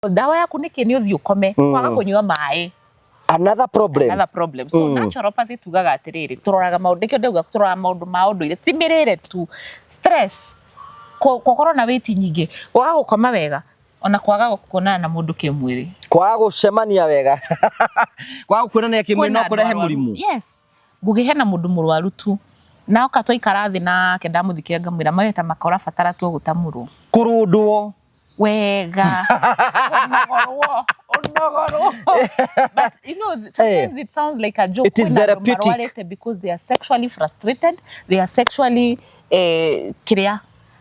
Dawa yaku niki ni uthi ukome kwaga kunyua mai. Another problem. So naturopathy tugaga atiriri turoraga maundu kyo ndauga turoraga maundu ma unduire ti mirire tu stress kokoro na weight nyingi kwaga gukoma wega ona kwaga kuonana na mundu kimwiri kwaga gucemania wega kwaga kuonana kimwiri no kurehe murimu. Yes ngugihe na mundu murwaru tu na okatwa ikarathi na kenda muthikira ngamwira maweta makora fatara tu gutamuru kurundwo wega onogoro. But you know sometimes it sounds like a joke. It is therapeutic because they are sexually frustrated, they are sexually kiria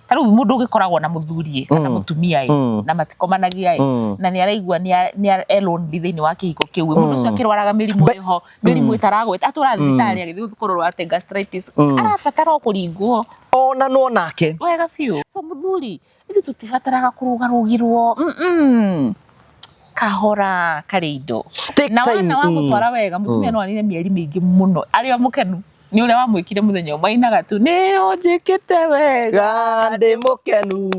taru mundu gikoragwo na muthuri kana mutumia na matikomanagia na ni araigua ni alone thini wa kihiko kiu mundu ucio akirwaraga mirimu iho mirimu itarago atura thibitari agithi gukorwo ate gastritis arabatara kuringwo ona no nake wega fiu. So muthuri ithu tutibataraga kurugarugirwo kahora karindo na wana wa gutwara wega mutumia no anine mieri mingi muno ari mukenu ni ule wa mwikire muthenya mainaga tu ni onjikite wega ndi mukenu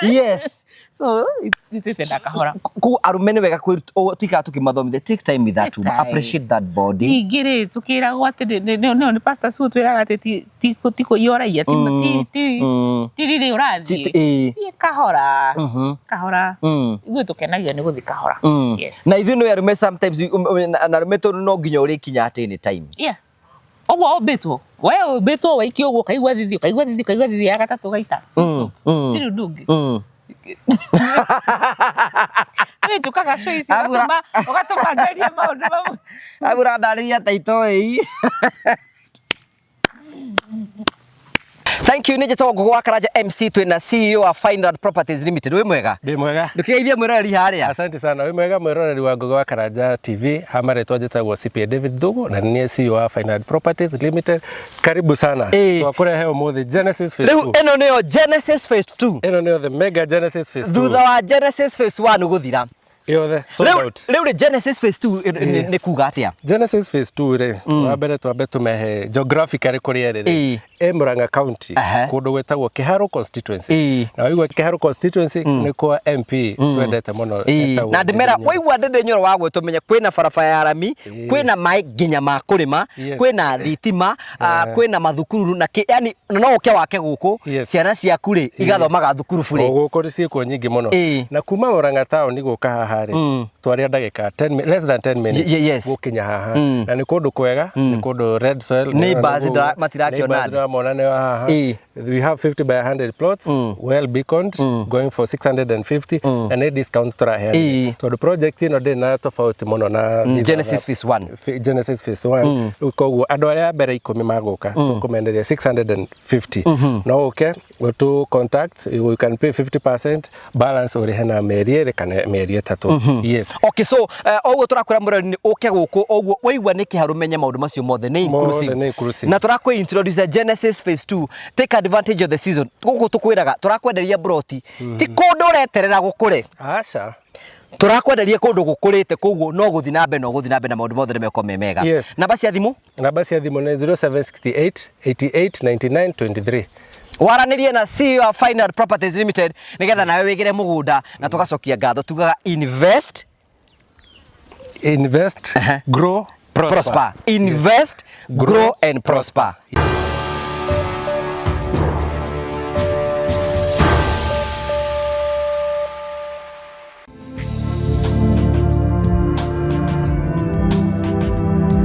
yes. So it's nakahora ku arume ni wega tika tukimathomithia take time with that appreciate that body igire tukira gwate ni pastor su twiraga ati tiko yoraia ti riri urathi kahora igwe tukenagia ni guthi kahora. Yes na ithu no arume sometimes na arume to no nginya uri kinya ati ni time ogwo obetwo wewe betwo waiki ogwo kaigwa thithi ya gatatu gaita tiri ndungi ani tukaga show isi ugatuma njaria maundu mamu abura ndariria taito ei. Thank you. Nije tawo gogo wakaraja MC twina CEO wa Final Properties Limited. We mwega? Be mwega. Ndukigeithia mwiroreri haria. Asante sana. We mwega mwiroreri wa gogo wakaraja TV. Hamare twajeta wa CPA David Dugo na ni CEO wa Final Properties Limited. Karibu sana. Twakore heo muthi Genesis Phase 2. Leo eno neo Genesis Phase 2. Eno neo the mega Genesis Phase 2. Thutha wa Genesis Phase 1 guthira. Leo Genesis Phase 2 ni kuga atia? Genesis Phase 2 re wabere twambe tumehe geographically kuria riri Murang'a County kundu gwetagwo Kiharo constituency na waigua Kiharo constituency ni kwa MP twendete muno na ndimera waigua ndende nyoro wa gwetumenya kwina barabara ya rami kwina mai ginya ma kurima kwina thitima kwina mathukuru na yani no uke wake guku ciana ciaku ri igathomaga thukuru bure guku ri ciiko nyingi muno na kuma Murang'a town ni guka haha ri twaria ndagika 10 less than 10 minutes gukinya haha na ni kundu kwega ni kundu red soil neighbors matirakionana monane haha we have 50 by 100 plots well beaconed going for 650 and a discount tra here to the project ino de na tofauti muno na Genesis Phase 1 Genesis Phase 1 uko andu aria mbere 10 magoka tukumenderia 650 no okay go to contact you can pay 50% balance ori hena meri kana meri 3 yes okay so ogwo turakura murari ni uke guku ogwo waigwa ni kiharumenya maundu macio mothe ni inclusive na turakwe introduce Genesis Phase 2 take advantage of the season guku tukwiraga turakwenderia broti ti kundu ureterera gukure acha turakwenderia kundu gukurite koguo no guthi na maundu mothe meko memega namba cia thimu ni 0768 88 99 23 waranirie na CEO wa Final Properties Limited nigetha nawe wigire mugunda na tugacokia ngatho tugaga invest grow prosper invest grow and prosper.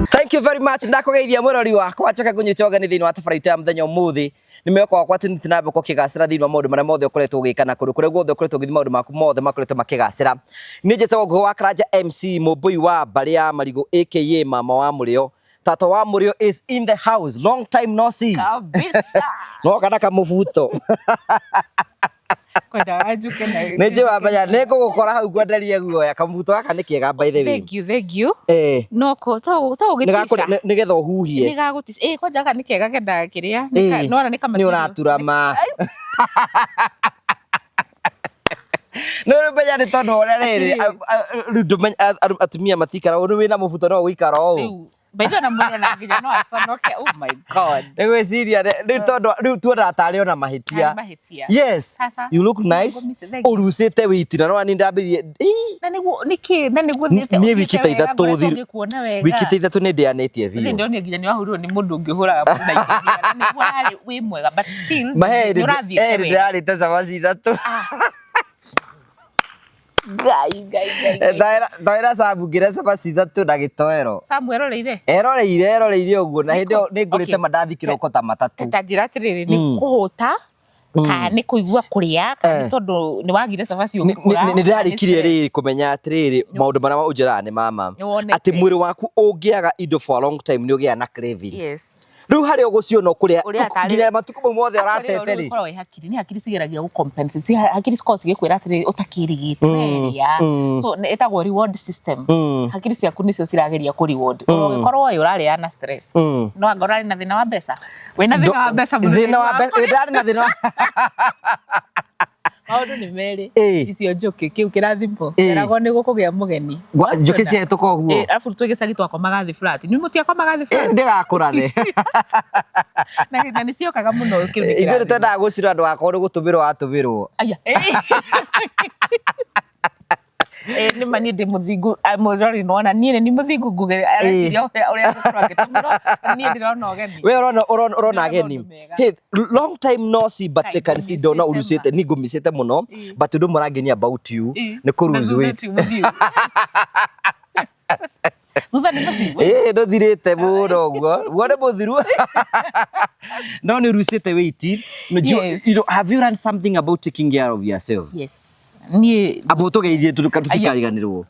Thank you very much. Ndakugeithia murori wakwa achoka kunyitoga ni thini wa tafaraita ya mthenya umuthi nimeko wakwa tini tinabe kwa kigacira thini wa maundu maria mothe ukoretwo ugikana kuri guothe ukoretwo ugithi maundu maku mothe makoretwo makigacira nije gogo wakaraja MC Mubui wa Baria Marigo aka mama wa Murio tata wa Murio is in the house long time no see kabisa no kana kamuvuto kwenda ajuke na nije wamenya nego gukora hau gwenderia guoya kamuvuto gaka ni kiega by the way thank you no ko to ugitisha nigetha uhuhie nigagutisha kwanja gaka ni kiega kenda kiria no ni kama ni uraturama No menya ni tondu ore riri atumia matikara uri wina mubuto no guikara o Baizo na muno na nginya no aconoke. Oh my god. Egwiciria ni tondu riu tuona atari ona mahitia. Yes. You look nice. Urusite witira no ani ndambirie. Na niguo thiete. Ni wikita ithatu thiru. Wikita ithatu ni ndianetie biu. Ndionio nginya ni wahurwo ni mundu ngihuraga na ingenia. Na niguo ari wi mwega but still urathie. Ndari ta cabaci ithatu. Gai. Ndaira sabu ngira cabaci ithatu na gitoero. Samu eroreire uguo na hindi ni ngurite mandathi kiroko ta matatu. Ta njira atiriri ni kuhuta ka ni kuigua kuria ka tondu ni wagire cabaci ugikura. Ni ndarikire riri kumenya atiriri maundu maria unjira ni mama ati mwiri waku ungiaga indo for a long time ni ugia na cravings. Yes. Riu hari ugucio kuria nginya matuko mothe aratete ri korwo hakiri ni hakiri cigeragia gu compensate hakiri ciko cigikwira atiri utakirigite ria so etagwo reward system hakiri ciaku nicio cirageria ku reward ugikorwo urari na stress no angorari na thina wa mbeca wina thina wa mbeca thina wa mbeca ndari na thina maundu ni meri icio njuki kiu kirathimbo erago ni gukugia mugeni njuki cietuka uguo alafu twigicagi twakomaga thi flat ni mutiakomaga thi flat ndigakurathe na ni ciokaga muno kiu ni iguru tenda gucira andu akwa ni gutumirwo atumirwo aya ni mani ndi muthingu murori nona nie ni muthingu nguge areciria uria twakitumiro nie ndirona ogeni we urona ageni hey long time no see but they can see dona urusite ni ngumisite muno but ndu murangenia about you ni kuruzu wait Muva ni muthiru ndo thirite muno guo wone muthiru no ni rusite wait you know have you learned something about taking care of yourself? Yes. Ni aboto geithie tutikariganirwo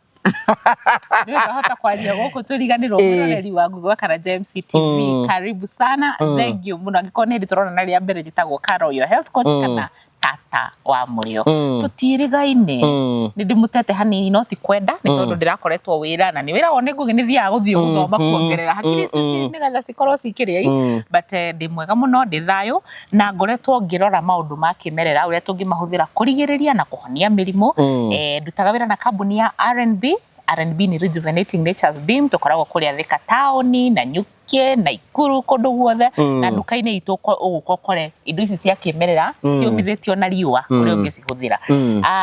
hata kwaria goko turiganirwo muroreri wangu gwa Kara James TV karibu sana thank you muno ngikone ndi turona na ria mbere jitagwo Karo your health coach kana tata wa murio tutirigaine ni ndimutete hanini no ti kwenda ni tondu ndirakoretwo wira na ni wira wone ngugi ni thia guthie guthoma kuongerera hakiri cici ni gatha cikorwo cikiria but ndi mwega muno ndi thayo na ngoretwo ngirora maundu ma kimerera uria tungimahũthĩra kurigiriria na kuhonia mirimu ndutaga wira na kambuni ya R&B ni Rejuvenating Nature's Beam tukoragwo kuria Thika Town na Nyuki na Ikuru kundu guothe na nduka-ini itu ugukore indo ici cia kimerera ciumithitio na riua uria ungicihuthira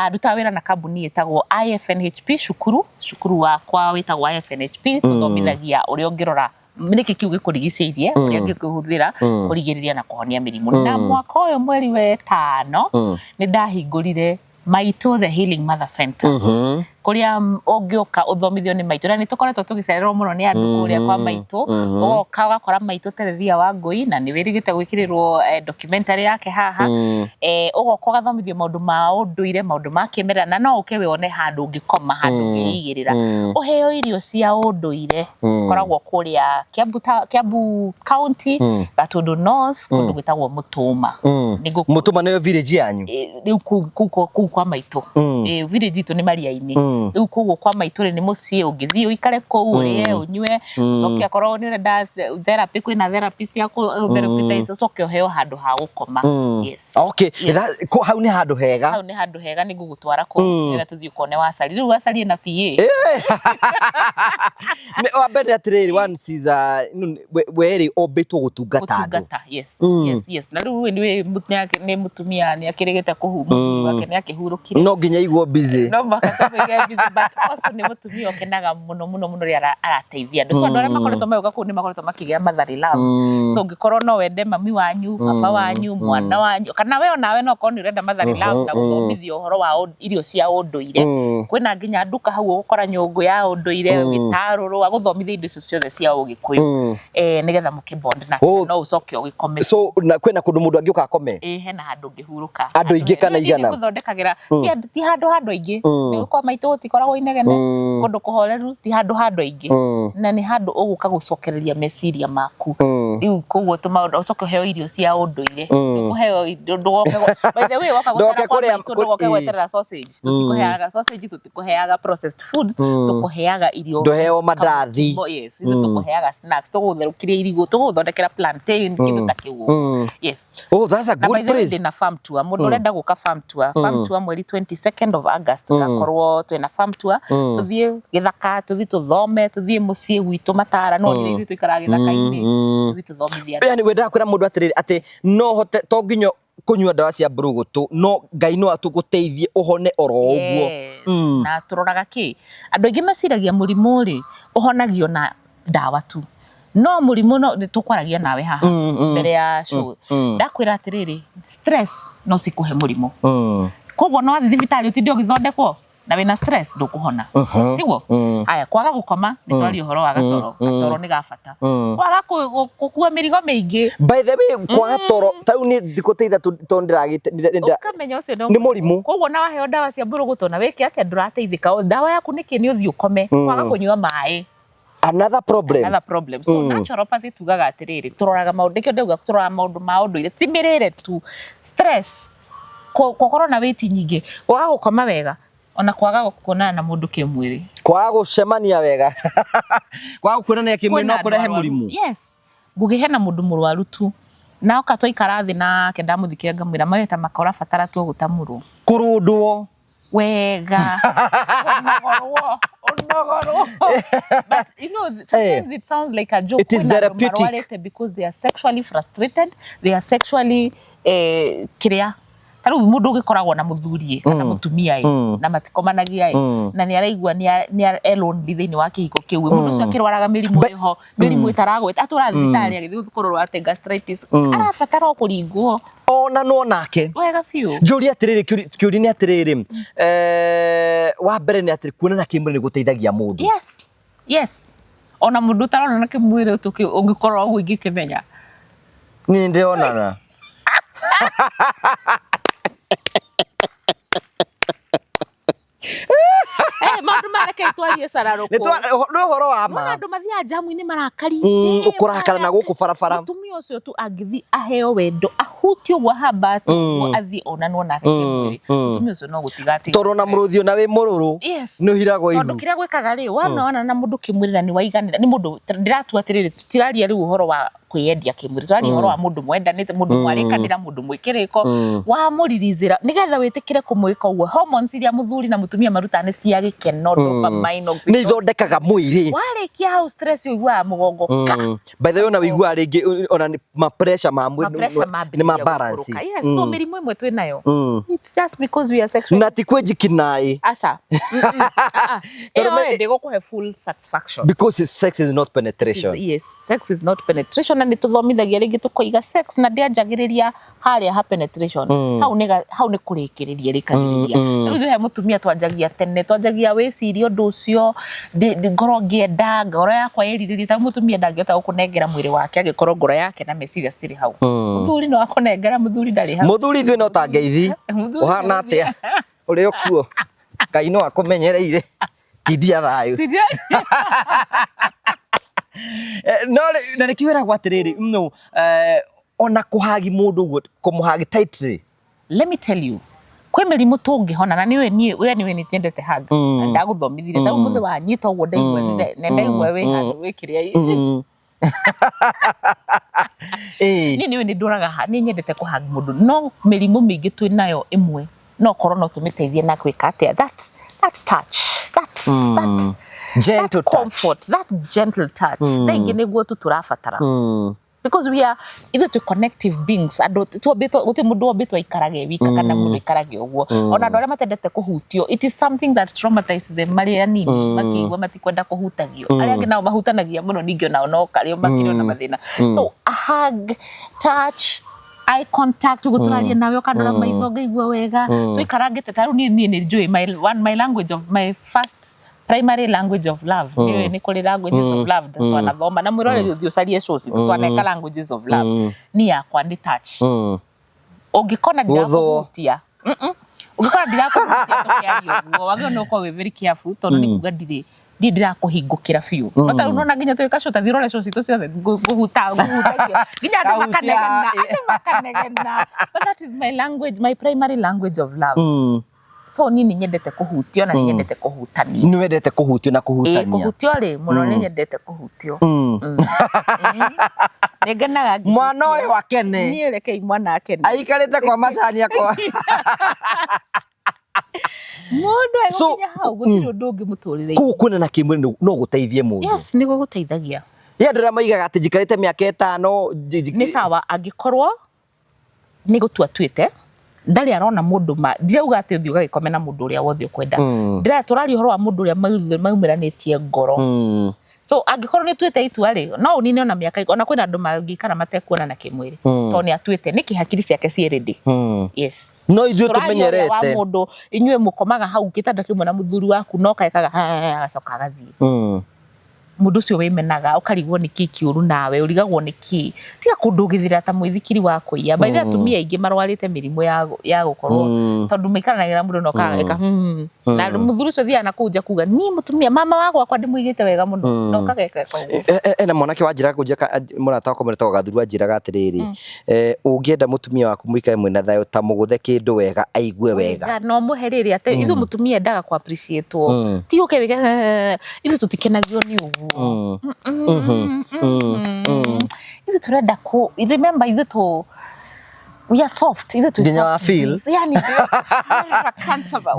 ndutaga wira na kambuni itagwo IFNHP cukuru wakwa witagwo IFNHP tuthomithagia uria ungirora niki kiuge kurigiceirie uria ngikuhuthira kurigiriria na kuhonia mirimu na mwaka uyu mweri we 5 ni ndahingurire Maito the Healing Mother Center kuria ungioka uthomithio ni Maito na ni tukoretwo tugicererwo muno ni andu kuria kwa Maito ugoka ugakora Maito Terethia wa Ngui na ni wirigite gwikirirwo documentary yake haha ugoka ugathomithio maundu ma unduire maundu ma kimerera na no uke wone handu ngikoma handu ngiyigirira uheo irio cia unduire koragwo kuria Kiambu County Gatundu North kundu gwitagwo Mutuma Mutuma nayo village yanyu riu ku kwa Maito village itu ni Maria-ini riu kuguo kwa Maito ni mucii ungithii uikare kou urie unywe soke akorwo ni urenda therapy kwina therapist ya therapy soke uheo handu ha gukoma yes okay hau ni handu hega ni ngugutwara ku ira tuthii kone wasari riu wasari na PA wa mbere atiriri one Caesar weri obetwo gutungata yes na riu ni mutumia ni akirigite kuhuma wake ni akihurukire no nginya igwo busy no makatobege busy but also ni mutumia okenaga muno ri arateithia andu so andu aria makoretwo mauga ku ni makoretwo makigia mathari love so ngikorwo no wende mami wanyu baba wanyu mwana wanyu kana we onawe no korwo ni urenda mathari love na guthomithio uhoro wa irio cia unduire kwina nginya nduka hau ugukora nyungu ya unduire gitaruru aguthomithia indo icio ciothe cia ugikuyu nigetha mukibond na no ucoke ugikome so kwina kundu mundu angioka akome hena handu ngihuruka andu ingi kana igana guthondekagira ti handu ingi ni kwa Maito gutikoragwo inegene kundu kuhoreru ti handu ingi na ni handu uguka gucokereria meciria maku riu koguo tuma ucoke heo irio cia unduire kuheo ndugoke by the way waka gweterera sausage tutikuheaga sausage tutikuheaga processed foods tukuheaga irio nduheo mandathi yes tukuheaga snacks tugutherũkiria irigo tuguthondekera plantain kindu ta kiu yes. Oh, that's a good place. Na farm tour mundu urenda guka farm tour mweri 22nd of August gakorwo twina farm tour tuthie githaka tuthie tuthome tuthie mucii gwitu Matara no ngi ithu tuikara githaka-ini tuthie tuthomithia yani wenda kwira mundu atiriri ati no hote to nginyo kunyua ndawa cia mburugutu no Ngai no atuguteithie uhone oro uguo na turoraga ki andu aingi maciragia murimu ri uhonagio na ndawa tu no murimu no tukwaragia nawe haha mbere ya show ndakwira atiriri stress no cikuhe murimu koguo no athi thibitari utinde ugithondekwo na wina stress ndukuhona tiguo aya kwaga gukoma ni twari uhoro wa gatoro ni gabata kwaga gukua mirigo mingi by the way kwaga toro tau ni ndikuteitha to ndiragite ukamenya ucio ni murimu koguo na waheo ndawa cia mburugutu na wiki ake ndurateithika ndawa yaku niki ni uthi ukome kwaga kunyua mai another problem so naturopathy tugaga atiriri turoraga maundu ikio ndauga turoraga maundu ma unduire ti mirire tu stress kokoro na witi nyingi kwaga gukoma wega ona kwaga kuonana na mundu kimwiri kwaga gucemania wega kwaga kuonana kimwiri no kurehe murimu yes ngugihe na mundu murwaru tu na oka twaikara thi nake ndamuthikire ngamwira maweta makora fatara tu gutamurwo kurundwo wega onogorwo but you know sometimes it sounds like a joke. It is therapeutic because they are sexually frustrated, they are sexually taru mundu ugikoragwo na muthurie kana mutumia na matikomanagia na ni araigua ni alone thiini wa kihiko kiu mundu ucio akirwaraga mirimu iho mirimu itaragweta atura thibitari agithii kurorwo ate gastritis arabatara kuringwo ona no nake wega fiu njuri atiriri kiuri ni atiriri wa mbere ni atiri kuonana kimwiri ni guteithagia mundu yes ona mundu tarona na kimwiri utuki ungikorwo ugu ingikimenya ni ndionana maundu mareke twarie sararoko ni horo wa ma andu mathia jamu-ini marakarite ukurakara na guku barabara mutumia ucio tu angithi aheo wendo ahutio gwa hamba tu athi onanwo nake kimwiri mutumia ucio no gutigati toro na muruthio na we mururu no hirago tondu kiria gwikaga ri wana na mundu kimwiri na ni waiganira ni mundu ndiratu atiriri tiraria ri uhoro wa kwiendia kimwiri twari uhoro wa mundu mwendanite mundu mwarikanira mundu mwikiriko wa muririzira nigetha witikire kumwika uguo hormones iria muthuri na mutumia marutane cia gikeno dopamine ni ithondekaga mwiri warikia hau stress uigua mugongo by the way na uigua ringi ona ma pressure ma mwiri ni ma balance so mirimu imwe twinayo it's just because we are sexual na ti kwejikinai asa ndi gukuhe full satisfaction because sex is not penetration yes sex is not penetration na nituthomithagia ringi tukoiga sex na ndianjagiriria haria ha penetration hau ni kurikiriria rikagiriria riu he mutumia twanjagia tene twanjagia wiciria undu ucio ngoro ngienda ngoro yakwa yeriririe ta mutumia ndangihota gukunengera mwiri wake agikorwo ngoro yake na meciria citiri hau muthuri no akunengera muthuri ndari hau muthuri ithui no ta ngeithi uhana atia uri okuo Ngai no akumenyereire tindia thayu no na nikiwira gwa atiriri no ona kuhagi mundu uguo kumuhagi tightly let me tell you kwe mirimu tungihona na we niwe nitiendete haga ndaguthomithire ta muthe wa nyita uguo ndaigua ndaigua we handu wikiria niwe ni nduraga ni nyendete kuhagi mundu no mirimu mingi twinayo imwe no korwo no tumiteithie na gwika atia that touch that gentle touch comfort that gentle touch thaingi niguo turabatara because we are either to connective beings ando tuobito mundu obito ikarage wika kana mundu ikarage uguo ona ndore matendete kuhutio it is something that traumatizes them maria nini makigwa matikwenda kuhutagio aria ngi nao mahutanagia muno ningio nao no kario makirio na mathina so a hug touch eye contact guturaria nawe ukandora maitho ngaigua wega tuikarangite taru ni enjoy my language of my first primary language of love ni kuri languages of love twanathoma na mwirore uthio carie soci twaneka languages of love ni yakwa ni touch ungikona ndirakuhutia Ukora ndirakuhutia tukiario guo wage no ko we very careful tondu ni kuga ndira kuhingukira fiu bata unona nginya twika shota thirore show cito ciothe ngutagio nginya andu makanegena but that is my language, my primary language of love. So nini nyendete kuhutio na nyendete kuhutania. Ni wendete kuhutio na kuhutania. Kuhutio ri muno ni nyendete kuhutio. Negenaga mwana uyu wakene ni rekei mwana akene aikarite kwa macani akwa mundu agukinya hau gutiri undu ungi muturire kuna na Kimwiri no guteithie mundu. Yes ni guguteithagia ya ndira maigaga ati njikarite miaka 5 ni sawa angikorwo ni gutua twite ndari arona mundu ma ndirauga ati uthi ugagikome na mundu uria wothe ukwenda ndira turari horo wa mundu uria maumiranitie ngoro. So angikorwo ni twite itua ri no unine ona miaka ona kwina andu mangikara matekuona na Kimwiri to ni atwite niki hakiri ciake ci ready. Yes no ithuĩ tumenyerete wa mundu inyue mukomaga hau kitanda kimwe na muthuri waku no kaekaga agacoka agathie mundu cio wimenaga ukarigwo niki kiuru nawe urigagwo niki tiga kundu githira ta mwithikiri wa kuiya by the atumia ingi marwarite mirimo ya gukorwo tondu maikaranagira mundu no kaga na muthuri cio thia na kunja kuga ni mutumia mama wako kwa ndimuigite wega muno no kageka ena mwanake wanjira kunja murata wako murata gathuru wanjiraga atiriri ungienda mutumia waku muikae mwina thayo ta muguthe kindu wega aigue wega no muheriri ate ithu mutumia ndaga ku appreciate wo ti uke wega ithu tutikenagio ni ugu ithu turenda ku remember ithu to we are soft ithu to feel yani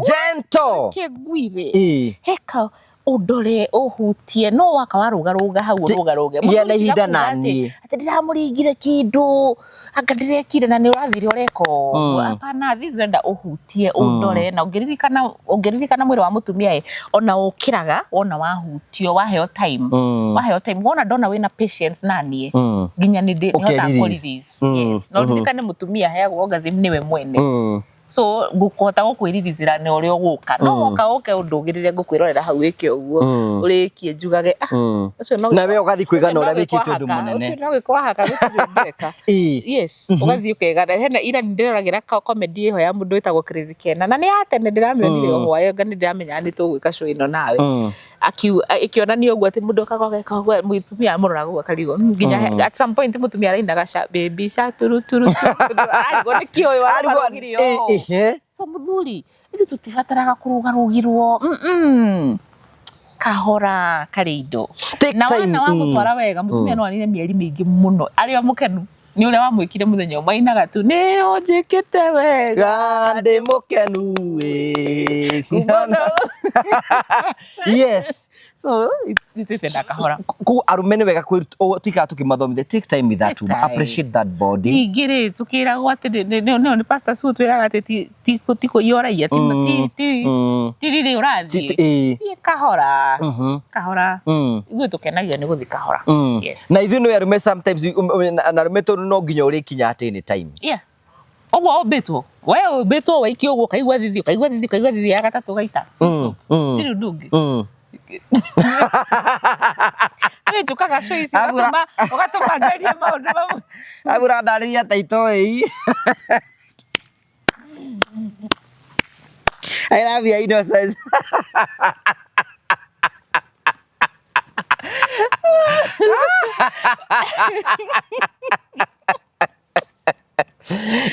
gentle kegwire heka udore uhutie no waka warugaruga hau rugaruge yana ihinda nani ati ndiramuringire kindu angadire kire na ni urathire ureko apana thizenda uhutie udore na ongeririkana mwiri wa mutumia ona ukiraga ona wahutio waheo time wona ndona wina patience nani nginya ni hota policies. Yes no ndirikane mutumia heagwo orgasm niwe mwene so gukuhota gukwiririzira ni urio guka no woka oke undugirire ngukwirorera hau iki uguo urikie njugage ucio no na we ugathi kwigana uria wikite undu munene ucio no gikwa haka gutindeka yes ugathi ukegana hena ira ndiragira comedy ho ya mundu witagwo Crazy Kena na ni atene ndiramirire ho ayo ngani ndiramenya ni tugwika show ino nawe ikionanio uguo ati mundu kagogeka uguo mutumia murora guo karigo nginya at some point mutumia araindaga baby sha turu arigo ni kioyo aragirio so muthuri ithu tutibataraga kurugarugirwo kahora karindo na wana wa mutwara wega mutumia no anine mieri mingi muno ario mukenu ni uria wamwikire muthenya mainaga tu ni unjikite wega ndi mukenu yes so itete nakahora ku arume ni wega tika tukimathomithia take time with that woman appreciate that body igire tukiragwo ati ni pastor su twiraga ati tiko yoraia ti riri urathi kahora igwe tukenagio ni guthi kahora. Yes na ithu no arume sometimes na arume to no nginya uri kinya ati ni time ogwo obetwo wewe betwo waiki ogwo kaigwa thithi ya gatatu gaita tiri ndungi ani tukaga show isi ugatuma njaria maundu mamu abura ndariria taito ei I love you innocence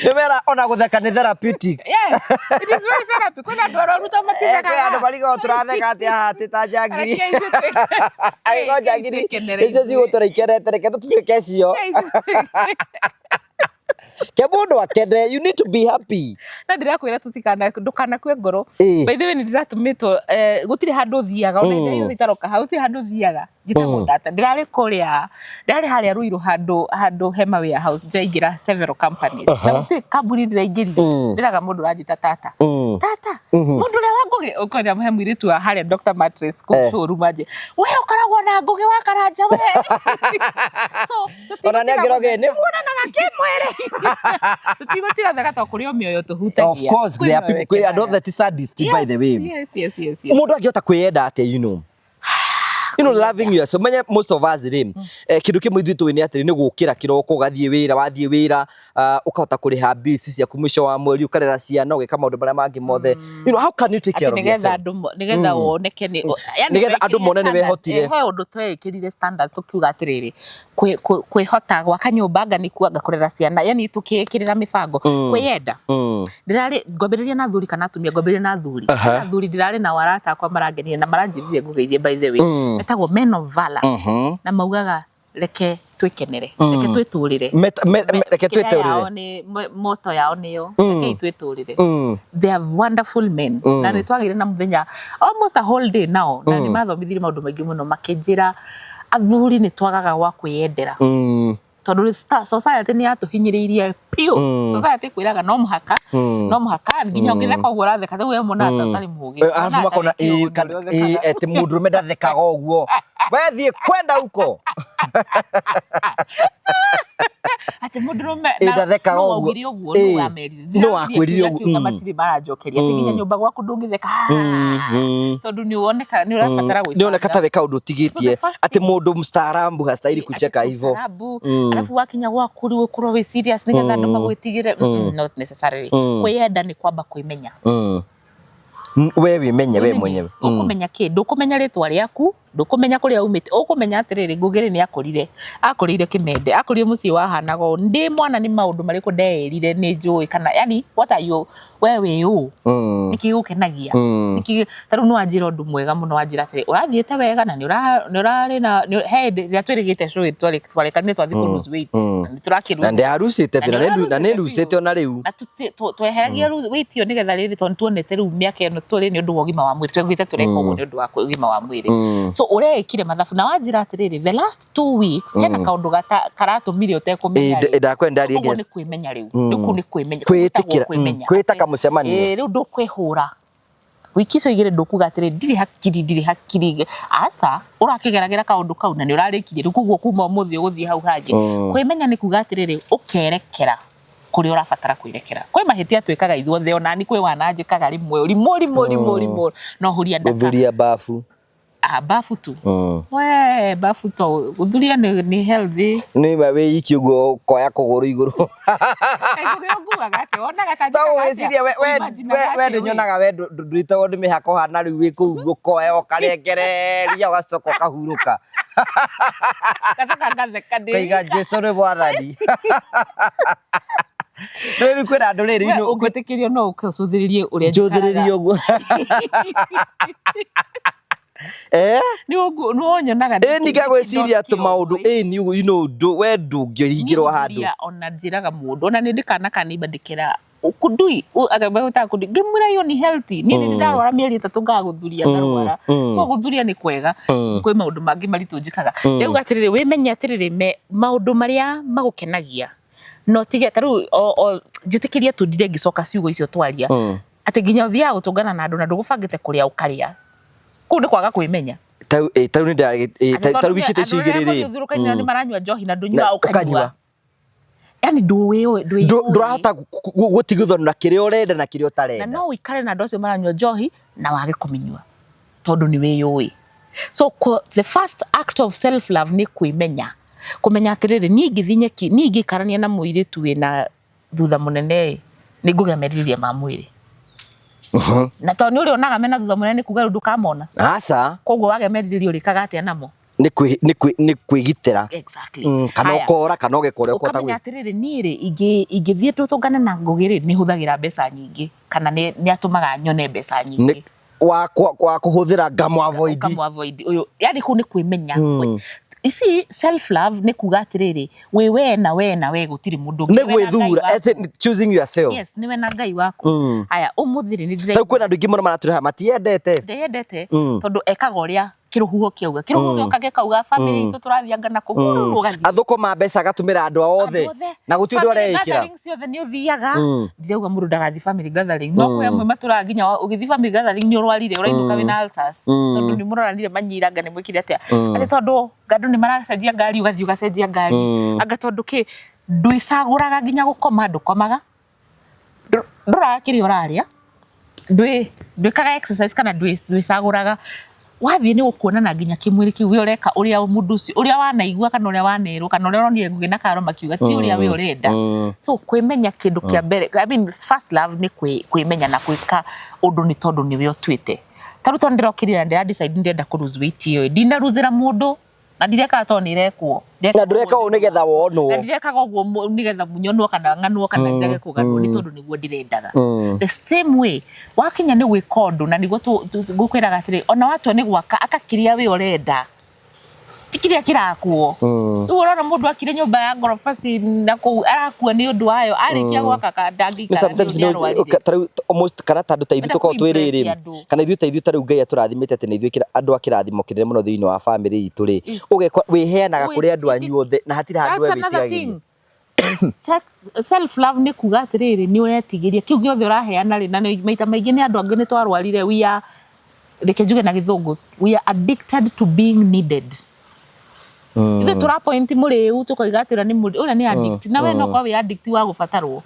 Nemera ona gutheka ni therapeutic. Yes, it is very therapeutic. Kuna ndwara ruta matitheka. Kwa andu barigo turatheka ati ati ta jangiri. Aigo jangiri. Icio cigutura ikeretereke tutuike cio. Kemundu akene, you need to be happy. Na ndirakwira tutikana ndukana kwe ngoro. By the way ni ndiratumito gutiri handu thiaga ona ndio itaroka hau ti handu thiaga. Gitamo data ndirari kuria ndari haria ruiru handu hema warehouse jaingira several companies. Na guti kambuni ndiraingirire ndiraga mundu rajita tata. Tata mundu le wanguge ukonya muhemwiri tu haria Dr. Mattress ku showroom aje. We ukaragwo na nguge wa karanja we. So ona ni ngiroge ni muonanaga Kimwiri. Tutigutiga thaka to kurio mioyo tuhutagia. Of course there are people I know that is sadist by the way. Yes. Mundu angiota kwiyenda ate you know. loving yourself. Manya most of us kindu kimwe ithuĩ tũĩ nĩ atĩ nĩ gũkĩra kĩroko ũgathiĩ wĩra, wathiĩ wĩra ũkahota kũrĩha bills ciaku mwisho wa mweri, ũkarera ciana, ũgeka maũndũ marĩa mangĩ mothe. How can you take care of yourself? Nigetha woneke nigetha andũ mone nĩ wehotire. He ũndũ twekĩrire standards tukiuga atĩrĩrĩ kwĩhota gwaka nyũmba nganiku ngakũrera ciana, yani tukĩkĩrĩra mĩbango kwĩyenda. Ndirarĩ ngwambĩrĩria na thuri kana atumia, ngwambĩrĩria na thuri. Thuri ndirarĩ na warata akwa marangenia na maranjĩrire ngũgeithie by the way. Etagwo men of valor. Na maugaga reke twĩkenere, reke twĩtũrĩre. Reke twĩtũrĩre. Ni moto yao nĩyo, reke twĩtũrĩre. They are wonderful men. Na nĩ twagĩire na mũthenya almost a whole day now. Na nĩ mathomithirie maũndũ maingĩ mũno makĩnjĩra athuri nĩ twagaga wa kwĩyendera. Tondũ society nĩ yatũhinyĩrĩirie piũ. Society kwĩraga no mũhaka nginya ũngĩtheka ũguo ũratheka rĩu we mũna atarĩ mũũgĩ. Arabu makona ati mũndũrũme ndathekaga ũguo. We thiĩ kwenda huko. Ati mũndũrũme ndathekaga ũguo. No akwĩrire ũguo. Matirĩ maranjokeria ati nginya nyũmba gwaku ndũngĩtheka. Tondũ nĩ woneka nĩ ũrabatara gwĩka. Nĩ woneka ta weka ũndũ ũtigĩtie ati mũndũ mstaarabu hastahili kucheka hivyo. Alafu wakinya gwaku rĩu ũkorwo wĩ serious nigetha andũ magwĩtigĩre. Not necessarily. Kwĩyenda nĩ kwamba kwĩmenya. We wimenye we mwenyewe. Ũkũmenya kĩndũ, ũkũmenya rĩtwa rĩaku, ndũkũmenya kũrĩa umĩte, ũkũmenya atĩrĩrĩ Ngũgĩrĩ nĩ akũrĩire Kĩmende, akũrĩire mũciĩ wahanaga ũũ, ndĩ mwana nĩ maũndũ marĩkũ ndeĩrire nĩ njũĩ kana yani what are you we wĩ ũũ nĩkĩ gũkenagia nĩkĩ tarũ nĩ wanjĩra ũndũ mwega mũno wanjĩra atĩrĩ ũrathiĩte wega na nĩ ũrarĩ na he rĩa twĩrĩgĩte show twarĩkanĩre twathiĩ kũ lose weight nĩ tũrakĩrũa na ndĩarucĩte na nĩ rucĩte ona rĩu na tweheragia weight ĩyo nĩgetha rĩrĩ tondũ tuonete rĩu mĩaka ĩno tũrĩ nĩ ũndũ wa ũgima wa mwĩrĩ twĩgwĩte tũreka ũguo nĩ ũndũ wa ũgima wa mwĩrĩ so ũrekire mathabu na wanjĩra atĩrĩrĩ the last 2 weeks hena kaũndũ karatũmire ũtekũmenya rĩu ndakwenda rĩngĩ nĩ kwĩmenya rĩu nĩ kwĩmenya kwĩtĩkĩra kwĩtaka mũcemanio rĩu ndũkwĩhũra wiki icio igĩrĩ ndũkuga atĩrĩ ndirĩ hakiri aca ũrakĩgeragĩra kaũndũ kau na nĩ ũrarĩkirie rĩu koguo kuma ũmũthĩ ũgũthiĩ hau hangĩ kwĩmenya nĩ kuga atĩrĩrĩ ũkerekera kũrĩa ũrabatara kwĩrekera kwĩ mahĩtia twĩkaga ithuothe ona ni kwĩ wananjĩkaga rimwe no huria ndaka gũthuria bafu bafu tu we bafu to gũthuria nĩ healthy nĩ wĩ iki ũguo koya kũgũrũ igũrũ we ndĩnyonaga we ndũrĩte wondũ mĩhaka ũhana rĩu wĩ kũu gũkoya ũkarengereria ũgacoka ũkahurũka kaiga Jesũ nĩ Mwathani rĩu kwĩna andũ rĩrĩ ũngĩtĩkĩrio no ũkũcũthĩrĩrie ũrĩa njũthĩrĩrie ũguo ni wonyonaga ni gagwĩciria atĩ maũndũ ni you know we ndũngĩhingĩrwo handũ ona njĩraga mũndũ ona nĩ ndikana kanimba ndikera ukudui agabata kudui ngemwira yo ni healthy ni ndarwara mĩeri 3 ngagũthuria ndarwara so gũthuria nĩ kwega kwĩ maũndũ mangĩ maritũ njikaga rĩu atĩrĩrĩ wĩmenye atĩrĩrĩ maũndũ marĩa magũkenagia no tige tarũ njĩtĩkĩria tũndire ngĩcoka ciugo icio twaria atĩ nginya ũthiaga gũtũngana na andũ na ndũgũbangĩte kũrĩa ũkarĩa kũ nĩ kwaga kwĩmenya tarũ wikĩte cigĩrĩrĩ nĩ maranyua njohi na ndũnyua ũkanyua yani ndũrahota gũtigithwo na kĩrĩa ũrenda na kĩrĩa ũtarenda na no ũikare na andũ acio maranyua njohi na wage kũmĩnyua tondũ nĩ wĩyũĩ so the first act of self love nĩ kwĩmenya kũmenya atĩrĩrĩ niĩ ingĩthiĩ nyeki niĩ ingĩkarania na mũirĩtu wĩna thutha mũnene nĩ ngũgĩa merirĩria ma mwĩrĩ na tondũ nĩ ũrĩonaga mena thutha mũnene kuga ndũkamona aca koguo wage merirĩria ũrĩkaga atĩa namo nĩ kwĩgitĩra exactly kana ũkora kana ũgekora ũkota gwĩ atĩrĩrĩ niĩ rĩ ingĩthiĩ tũtũngane na Ngũgĩrĩ nĩ hũthagĩra mbeca nyingĩ kana nĩ atũmaga nyone mbeca nyingĩ wa kũhũthĩra ngamu avoid ũyũ yani kũ nĩ kwĩmenya ici self love nĩ kuga atĩrĩrĩ we na we gũtirĩ mũndũ nĩ gwĩthura choosing yourself yes nĩ we na Ngai waku haya ũmũthĩ nĩ ndĩrenda kwĩna andũ aingĩ mũno maratũreha matiendete tondũ ekaga ũrĩa kĩrũhuho kĩauga gĩkauga family itũ tũrathianga na kũgũrũrũga athũkũma mbeca agatũmĩra andũ othe na gũtirĩ ũndũ areĩkĩra ciothe nĩ ũthiaga ndirauga mũndũ ndagathiĩ family gathering no kwĩ amwe matũraga nginya ũgĩthiĩ family gathering nĩ ũrwarire ũrainũka wĩna ulcers tondũ nĩ mũroranire manyiranga nĩ mwĩkire atĩa atĩ tondũ andũ nĩ maracenjia ngari ũgathiĩ ũgacenjia ngari anga tondũ ndwĩcagũraga nginya gũkoma ndũkomaga ndũrakĩrĩa ũrarĩa ndwĩkaga exercise kana ndwĩcagũraga wathie ni gukuonana nginya kimwiri kiu we ureka uria mundu ucio uria wanaigua kana uria wanerwo kana uria uronire ngugi na karo makiuga ti uria we urenda so kwimenya kindu kia mbere I mean first love ni kwimenya na kwika undu ni tondu ni we otwite taru to ndirokirira ndira decide ndenda ku lose weight yo ndina losera mundu na ndireka to nirekwo na ndureka o nigetha wonwo na ndireka go nigetha munyonwo kana ng'anwo kana njage kuganwo ni tondu niguo ndirendaga the same way wakinya ni gwika undu na niguo gukwiraga atiri ona watu ni gwaka akakiria we urenda tikiria kirakuo tu urona mundu akire nyumba ya ngorofa na ku arakua ni undu wayo arikia gwaka kandangika sometimes almost kana tandu taithu tukao twiriri kana ithu taithu tariu Ngai aturathimite ati ni ithu kira andu akirathimo kirire muno thiini wa family itu ri ugekwa wiheanaga kuri andu anyu othe na hatira handu we witigagiria self love ni kuga atiriri ni uretigiria kiu giothe uraheana ri na maita maingi ni andu angi ni twarwarire we are reke njuge na githungu we are addicted to being needed ithe tura point muriu tukoigatira ni muri ura ni addict na we no kwa we addict wa gubatarwo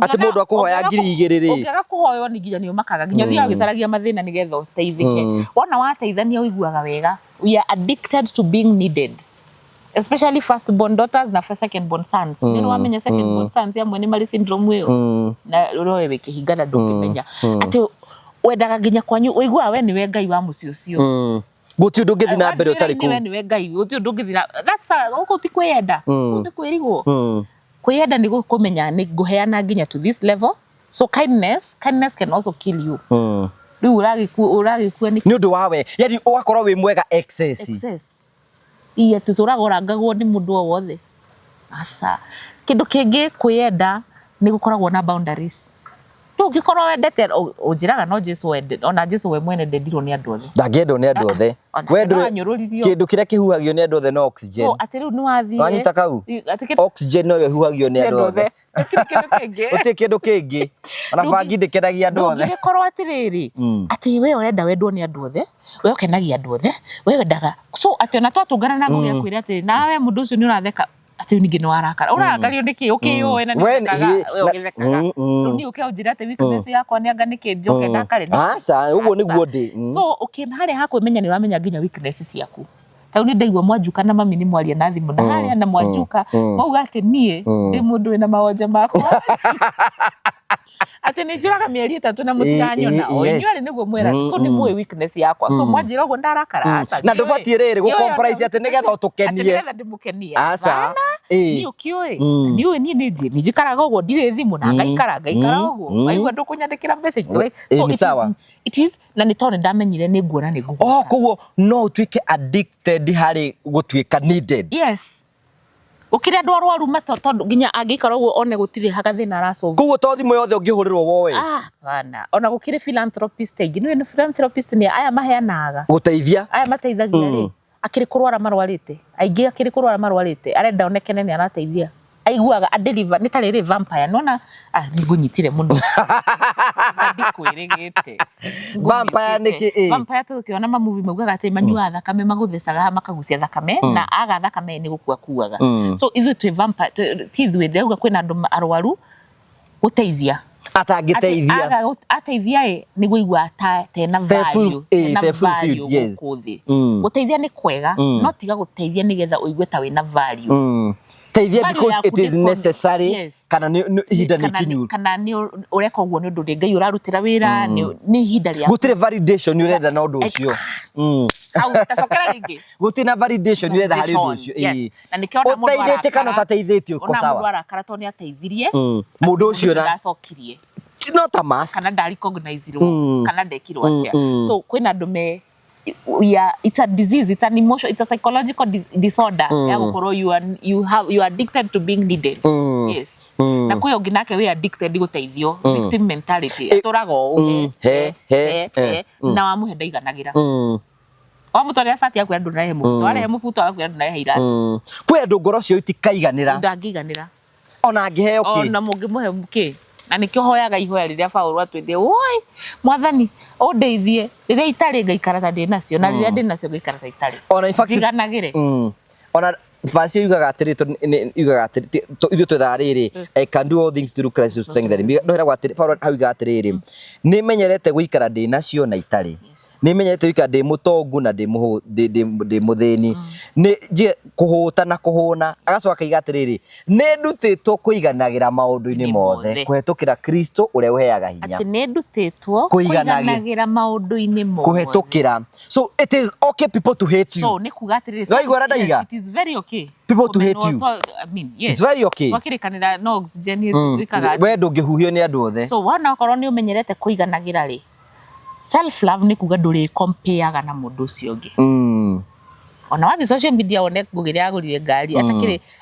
ati mundu akuhoya 2,000 ri ungiaga kuhoyo ni nginya ni umakaga nginya thia gicaragia mathina ni getha uteithike wona wateithania uiguaga wega we are addicted to being needed especially first born daughters na second born sons ni wamenya second born sons ya mwene mari syndrome yo na rowe wikihingana ndukimenya ati wendaga nginya kwanyu uigua we ni we Ngai wa muci ucio guti undu ngithi na mbere utari ku ni we Ngai guti undu ngithi that's uko ti kwenda uti kwirigwo kwenda ni gukumenya ni guheana nginya to this level so kindness can also kill you riu uragikua ni undu wawe yani ugakorwo wi mwega excess iya tuturagorangagwo ni mundu o wothe asa kindu kingi kwenda ni gukoragwo na boundaries tu gikorwo wendete ujiraga no Jesu wende ona Jesu we mwene ndendirwo ni andu othe ndangendo ni andu othe wendo kindu kiria kihuhagio ni andu othe no oxygen so ati riu ni wathie wanyita kau oxygen no huhagio ni andu othe uti kindu kingi ona bangi ndikenagia andu othe gikorwo atiriri ati we urenda wendwo ni andu othe we ukenagia andu othe we wendaga so ati ona twatungana na ngugi akwira ati nawe mundu ucio ni uratheka ati ningi ni warakara urakario niki ukiyo na nikaga ugithekaga ni ukiunjira ati weakness yakwa ni anga niki njoke ndakare asa uguo niguo ndi so ukimhare hakwimenya ni uramenya nginya weakness ciaku tau ni ndaigua mwanjuka na mami ni mwaria na thimu na haria na mwanjuka mauga ati nie ndi mundu wina mawonja makwa ati ni njuraga mieri 3 na mutiranyona o inyuari niguo mwera so ni mwe weakness yakwa so mwanjira uguo ndarakara asa na ndubatie riri gu compromise ati nigetha utukenie nigetha ndimukenie asa ni ukioi ni ni njikaraga uguo ndire thimu na ngaikara uguo aigua ndukunyandikira message so it is na ni tone ndamenyire ni nguona ni nguo koguo no twike addicted hari gutwika needed yes ukire andu arwaru mato tondu nginya angikara uguo one gutire hagathina araso koguo to thimu yothe ungihurirwo wowe bana ona gukire philanthropist ingi ni philanthropist ni aya maheanaga guteithia aya mateithagia ri akiri kurwara marwarite aingi akiri kurwara marwarite arenda onekene ni arateithia aiguaga adeliver ni tari ri vampire nona nigunyitire mundu ndikwirigite vampire niki vampire tukiona ma movie maugaga ati manyua thakame maguthecaga makagucia thakame na aga thakame ni gukua kuaga so ithu twi vampire tithwe ndauga kwina andu arwaru guteithia atangiteithia ateithia ni guigua tena value yes guteithia ni kwega no tiga guteithia nigetha uigue ta wina value teithia because it is necessary kana ni hinda ni kinyu kana ni ureka uguo ni undu Ngai urarutira wira ni hinda ria gutire validation ni urenda na undu ucio au tasokera ringi gutina validation ni urenda hari undu ucio na nikiona mundu uteithite kana tateithitio ko sawa mundu arakara to ni ateithirie mundu ucio ndacokirie not a must kana ndari recognize kana ndekirwo atia so kwina ndume it's a disease, it's an emotion, it's a psychological disorder ya gukoro you are addicted to being needed yes na kuyo ginake we addicted guteithio victim mentality aturago na wamuhe ndaiganagira wamutore asati yakwa andu na hemu tware hemu futo akwa andu na heira kwi andu ngoro cio itikaiganira ndangiganira ona ngiheo ki ona mungimuhe muki na nikihoyaga ihoya riria Paulo atwithie oi mwathani undeithie riria itari ngaikara ta ndi nacio na riria ndi nacio ngaikara ta itari ona ifaki ganagire ona Fasio yugaga atiri yugaga atiri ithu twethariri I can do all things through Christ who strengthens me. No era gwatiri forward how yugaga atiri ni menyerete guikara ndi nacio na itari ni menyerete guikara ndi mutongu na ndi muthini ni je kuhuta na kuhuna agacoka iga atiri ni ndutitwo kuiganagira maundu-ini mothe kuhetukira Kristo uria uheaga hinya ati ni ndutitwo kuiganagira maundu-ini mothe kuhetukira. So it is okay people to hate you. So ni kuga atiri it is very okay people to hate you. I mean, yes. It's very okay. Wakirikanira no oxygen wikaga. We ndungihuhio ni andu othe. So wana korwo ni umenyerete kuiganagira ri. Self love ni kuga nduri compareaga na mundu ucio ungi. Ona wathi social media one ngugiria agurire ngari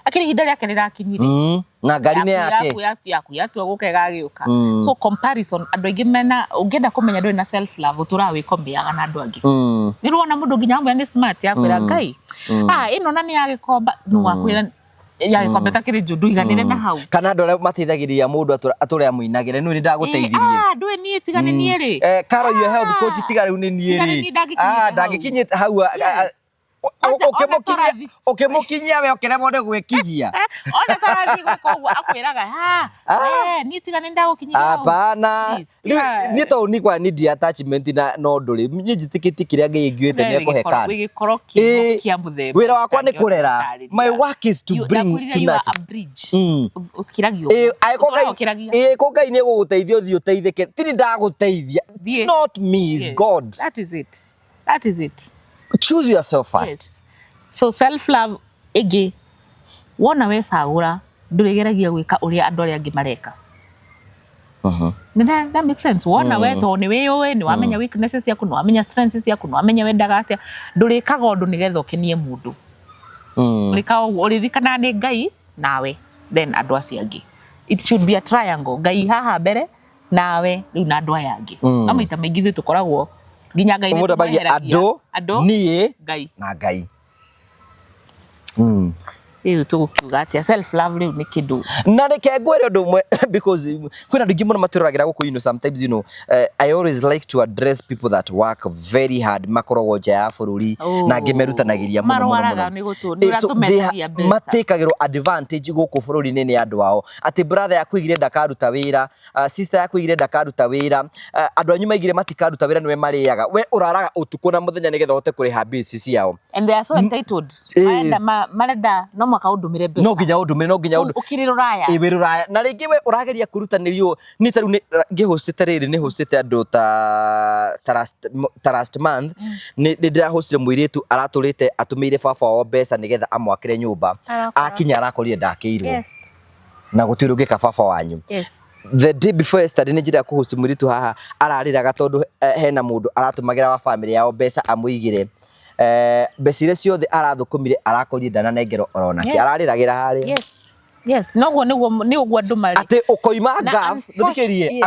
akiri hinda riake rirakinyire. Na ngari ni yake. Yaku gukega agiuka. So comparison andu aingi mena ungienda kumenya nduri na self love uturawi compareaga na andu angi. Ni ruona mundu nginya amwe ni smart yakwira ngai. Ino nani yagikomba nu wakwira yagikomba takiri jundu iganire na hau. Kana andu aria mateithagiria mundu ature amuinagire nu ni ndaguteithirie. Ndwe ni tigane ni ri. Carol your health coach tigare ni ni ri. Ndagikinyite hau ukimukinyia we ukiremwo ni gwikinyia ona tarathi gwika uguo akwiraga ni tigane ndagukinyia hapana ni to ni kwa need attachment na no nduri ni njitikiti kiria ngiiguite ni kuhekana wigikoro kia muthemba wira wakwa ni kurera. My work is to bring to match ukiragio ko Ngai ni guguteithia uthio uteithike tini ndaguteithia. It's not me, it's God. That is it. Choose yourself first. Yes. So self love igi wona we sagura ndurigeragia gwika uria andu aria angi mareka. That makes sense. Wona we to ni we ni wamenya weaknesses yaku ni wamenya strengths yaku ni wamenya wendaga atia ndurikaga undu nigetha ukinie mundu. Urikaga uririkana ni Ngai nawe then andu acio angi. It should be a triangle. Ngai haha mbere nawe riu na andu aya angi. Amaita maingi thi tukoragwo ginya Ngai ni tumagira andu nie Ngai na Ngai. Riu tugukiuga atia self love riu ni kindu na reke ngwire undu umwe because kwina ndu ingi muno maturagira guku sometimes I always like to address people that work very hard makoragwo nja ya bururi na ngimerutanagiria muno matekagirwo advantage guku bururi-ini ni andu ao ati brother yakwigire ndakaruta wira sister yakwigire ndakaruta wira andu anyu maigire matikaruta wira niwe mariaga we uraraga utuku na muthenya nigetha hote kuriha bills ciao and they are so entitled marenda no makaundumire mbeca no nginya undumire ukiruraya wiruraya na ringi we urageria kurutanirio ni taru ngi hostete riri ni hostete andu ta last month ni ndira hostire muiritu araturite atumire baba wao mbeca nigetha amwakire nyumba akinya arakorire ndakirwo na gutirugika baba wanyu the day before yesterday ni njira kuhost muiritu haha arariraga tondu hena mundu aratumagira wa family yao mbeca amuigire besire ciothe arathukumire arakorire ndana nengero oronake arariragira hari noguo niguo andu mari ati ukoima gaf nduthikirie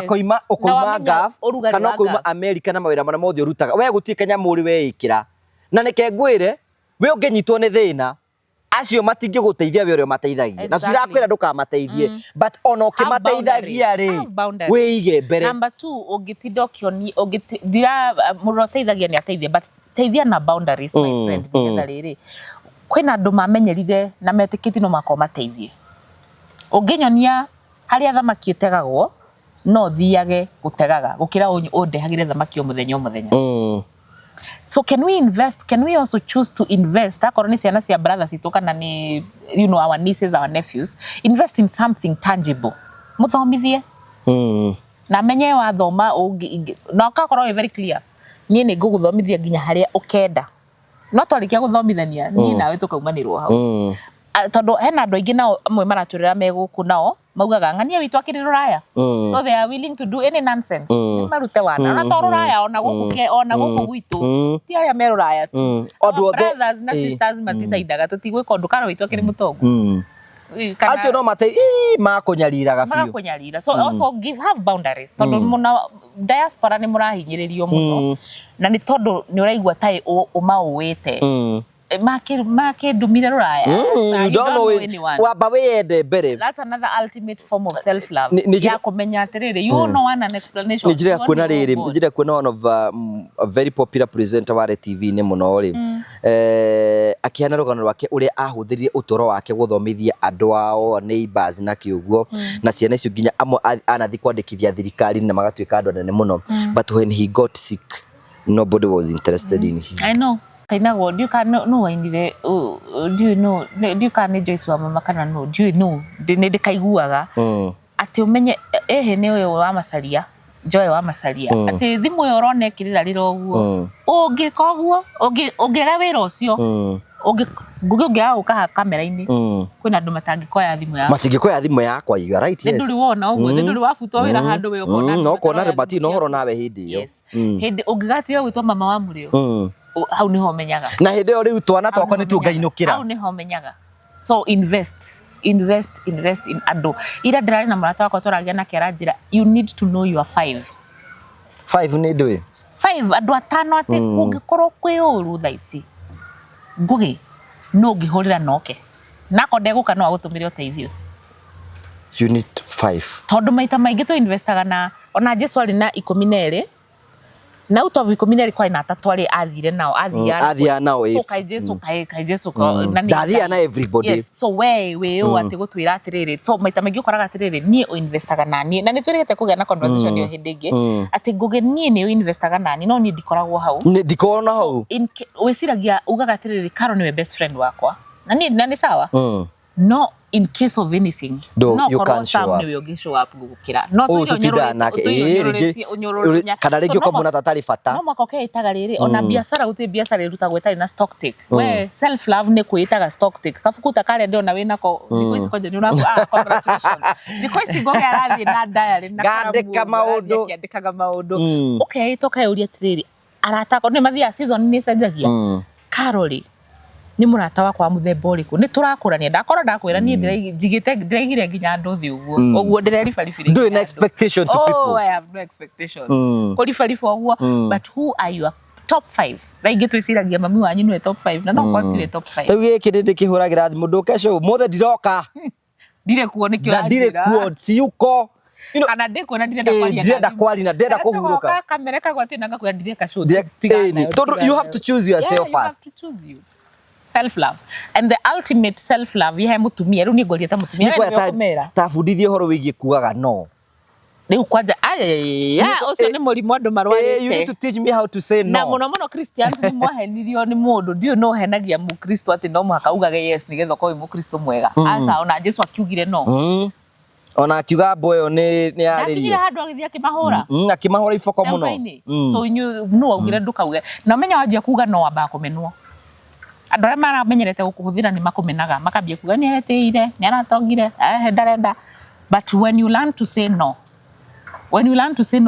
ukoima gaf kana ukoima America na mawira mana mothe urutaga we gutuika nyamuri we ikira na neke ngwire we ungenyitwo ni thina acio matingi guteithia we urio mateithagia na tirakwira ndukamateithie but ono kimateithagia ri wiige mbere. Number 2 ungitinda ukioni ungitira muroteithagia ni ateithia but teithia na boundaries my friend nigetha riri kwina andu mamenyerire na metikiti no makoma teithie unginyonia haria thamaki itegagwo no thiage gutegaga gukira undehagire thamaki o muthenya so can we also choose to invest akorwo ni ciana cia brothers itokana ni our nieces our nephews invest in something tangible muthomithie na menye wa thoma na ukakorwo very clear nie ni nguguthomithia nginya haria ukenda no twarikia guthomithania ni nawe tukaumanirwo hau tondu hena andu aingi nao amwe maraturira meguku nao maugaga ngania witu akiri ruraya so they are willing to do any nonsense marute wana na to ruraya ona guku gwitu ti aria me ruraya tu brothers na sisters matisaidaga tutigwika undu kana witu akiri mutongu acio no mate makunyariraga biu makunyarira so also have boundaries tondu muna diaspora ni murahinyiririo muno na ni tondu ni uraigwa tai umauwite make ndumire ruraya. You don't know anyone. Wamba wiyende mbere. That's another ultimate form of self love. Ya kumenya atiriri, you know an explanation. Nijira kuona riri, nijira kuona one of a very popular presenter wa TV ni muno ri. Akiana rugano rwake uria ahuthirie utoro wake guthomithia andu ao neighbors na kiuguo na ciana icio nginya amwe anathi kwandikithia thirikari na magatuika andu anene muno, but when he got sick nobody was interested in him. I know. Kainago, do you can no wainire, do you know, do you can Joyce wa mama kana no, do you know, ne kaiguaga ati umenye ne uyo wa masaria, Joy wa masaria ati thimu yo rone kirira riro uguo ungika uguo ungera wira ucio ungiga ukaha kamera-ini kwina andu matangikoya thimu yakwa matingikoya thimu yakwa, you are right. Yes, nduri wona uguo nduri wafutwo wira handu we ukona no kona rebati no horo nawe hindi yo hindi ungigatia gwitwa mama wa murio hau niho menyaga na hindi yo riu twana twakwa ni tuongainukira hau niho menyaga. So invest in andu ira ndirari na murata wakwa turagia na keranjira, you need to know your 5 ni ndui 5 andu atano ati kungikorwo kwi uru thaici ngugi no ngihurira noke nako ndeguka no agutumire uteithio. You need 5 tondu maita maingi tu investaga na ona Jesu ari na 12 na uto 12 kwa ina atatu ari athire nao athia nao so kai Jesu na ndathia na everybody. Yes, so we ati gutwira atiriri, so maita maingi ukoraga atiriri nie o investaga nani na nitwirigete kugia na conversation yo hindingi ati ngugi nie ni o investaga nani no ni ndikoragwo hau ndikona hau wiciragia ugaga atiriri Karo niwe best friend wakwa na ni sawa no in case of anything no you can show up niwe ungishow up gukira no tu nyoro kana rigi ukamuna tatari fata no makoke itaga riri ona biashara uti biashara irutagwo itari na stock take we self love ne kuitaga stock take kafukuta kale ndio na wina ko ndiko isi koje ni una congratulations ndiko isi goge arathi na diary na ngandika maundu okay toka uria triri arata ko ni mathia season ni cenjagia Karoli ni murata wakwa muthemba uriku ni turakurania ndakorwo ndakwira ni ndiraigire nginya nduthi uguo ndireribaribire do an expectation to people. I have no expectations kuribariba uguo but who are your top 5 raingi twiciragia mami wanyu ni top 5 na no kwatire top 5 tau giki ndikihuragira thimu ndukesho mothe ndiroka ndire kuo nikio ndire kuo ciuko kana ndikuona ndirenda kwaria na ndenda kuhuruka kamera kagwati nanga kuya ndireka show you have to choose yourself first. You have to choose you. Self love and the ultimate self love ye mutumia riu ni ngoria ta mutumia ni kumera tabundithie horo wigie kuaga no riu kwanja ucio ni murimo andu marwarite you need to teach me how to say no na muno Christians ni mwahenirio ni mundu ndio no henagia mu Kristo ati no muhaka ugage yes ni getho ko mu Kristo mwega asa ona Jesu akiugire no ona akiuga boyo ni aririo handu agithia kimahura akimahura ifoko muno so no augire ndukauge na menya wajia kuga no amba kumenwo andu aria maramenyerete gukuhuthira ni makumenaga makambia kuga ni areteire ni aratongire ndarenda but when you learn to say no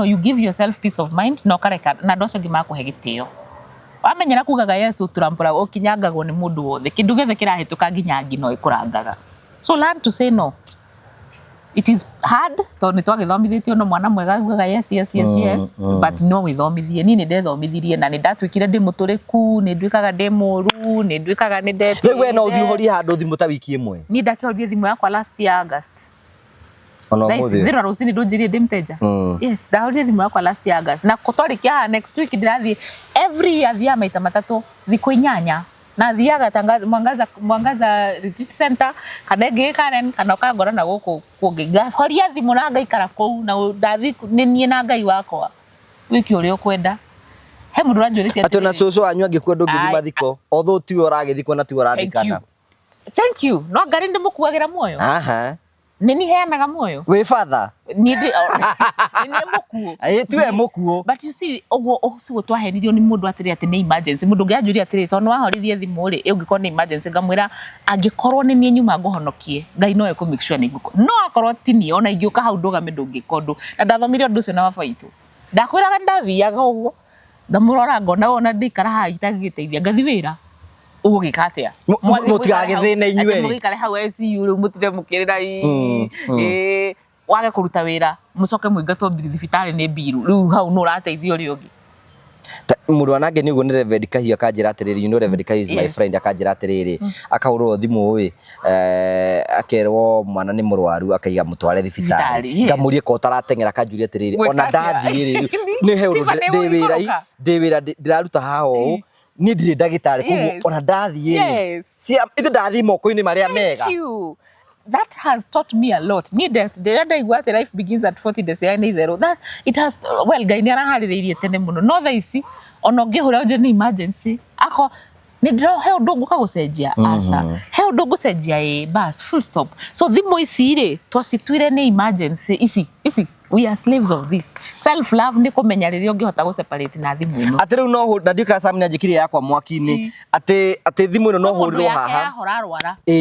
you give yourself peace of mind no kareka na ndoco ngima kuhe gitio wamenyera kugaga Yesu turampura ukinyangagwo ni mundu wothe kindu gethe kirahituka nginya ngino ikurangaga so learn to say no. It is hard to ni twagithomithitio no mwana mwega kugaga yes but no withomithie ni ndethomithirie na ni ndatwikire ndi muturiku ni ndwikaga ndi muru ni ndwikaga ni ndete wewe no uthihori handu thimu ta wiki imwe ni ndakihorie thimu yakwa last year August ono muthi thira rucini ndunjirie ndi mteja yes ndahorie thimu yakwa last year August na kutorikia next week ndirathi every year thia maita matatu thiko 8 na thiaga mwangaza retreat center kana ngi Karen kana kangora na guku kungiga horia thimu na ngaikara kou na ndathi nie na ngai wakwa wiki uri ukwenda he mundu ranjuritie ati na cucu anyu angikwenda ngithima thiko although ti uragithiko na ti urathikana thank you no ngari ndimukuagira muoyo nini heanaga muoyo we father ni mukuo tuwe mukuo but you see ogwo ucio twahenirio ni mundu atiri ati ni emergency mundu ngianjuria atiri tondu wahorithie thimu ri ungikora ni emergency ngamwira angikorwo ni nie nyuma ngohonokie ngai no eko make sure ni nguko no akorwo tini ona ingiuka hau ndugame ndungikondu na ndathomire undu ucio na wabaitu ndakwiraga ndathiaga ugwo ndamurora ngona ona ndikara ha itagiteithia ngathi wira ugikatia mutigagithine inywe mugikare hau ICU ru mutire mukirira wage kuruta wira mucoke muingatwo thibitari ni biru riu hau no rateithio ri ungi Mundu anange niguo ni Reverend Kahio akanjira atiriri, you know Reverend Kahio is my friend, akanjira atiriri akahurwo thimu wi akerwo mwana ni murwaru akaiga mutware thibitari ngamurie ko taratengera kanjuria atiriri ona ndathie ri ni he undu ndi wira ndiraruta haho ni ndiri ndagitari koguo ona ndathie si ithe ndathie moko-ini maria mega. That has taught me a lot. Ni death, the what life begins at 40 days ya neither. That it has well Ngai ni arahaririirie tene muno. No tha ici ona ngihura nje ni emergency. Ako ni ndiro he undu nguka gucenjia asa. He undu gucenjia bas full stop. So thimo ici ri twacitwire ni emergency ici we are slaves of this. Self love ni kumenya riria ungihota gu separate na thimu ino. Ati riu no na ndika Sam ni anjikirie yakwa mwaki-ini ati thimu ino no hurirwo haha.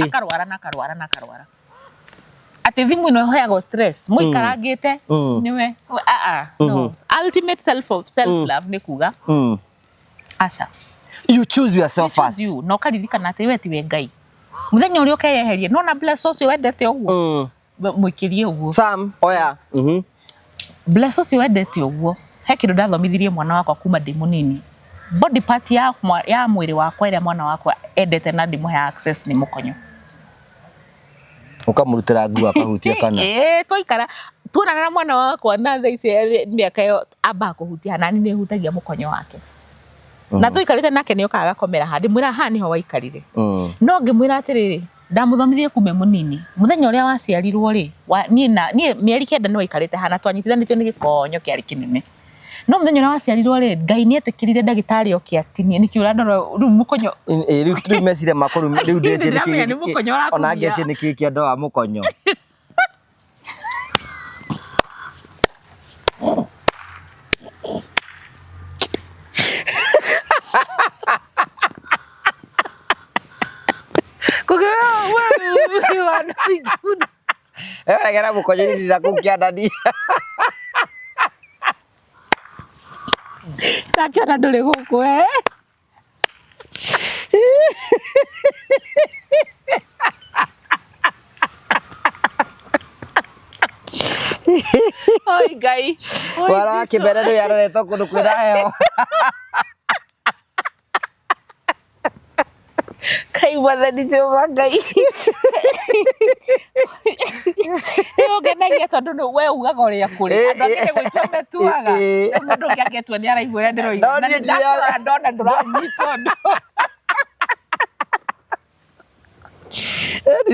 Akarwara. Ati thimu ino hoyago stress muikarangite niwe no ultimate self love ni kuga acha you choose yourself first. You no karirikana ati we tiwe Ngai muthenya uria ukeyeherie no na bless ucio wendete uguo muikirie uguo Sam oya bless ucio wendete uguo he kindu ndathomithirie mwana wakwa kuma ndi munini body part ya mwiri wakwa ira mwana wakwa endete na ndimuhe access ni mukonyo ukamurutira nguo akahutia kana twaikara tuonana na mwana wakwa na tha ici miaka yo amba kuhutia nani ni hutagia mukonyo wake na tuikarite nake ni okaga komera handi mwira ha ni ho waikarire no ngimwira atiriri ndamuthomithirie kume munini muthenya uria waciarirwo ri nie mieri kenda ni waikarite hana twanyitithanitio ni gikonyo kiari kinene no muthenya uria waciarirwo ri Ngai ni etikirire ndagitari okia atinie ni kiura ndoro ru mukonyo riu mesire makuru riu ndece ni ona ngece ni kiki ando wa mukonyo wana biguna era mukonyo ni ndakukia ndani takiona nduri guku oi Ngai wara kibere ndo yararetwo kundu kwira heo Kai wathani Jehova Ngai ngenagia tondu no we ugaga uria kuri andu angine gwitua metuaga mundu ngiagetwa ni araigua uria ndiroiga na ndakora ndona nduranyitwo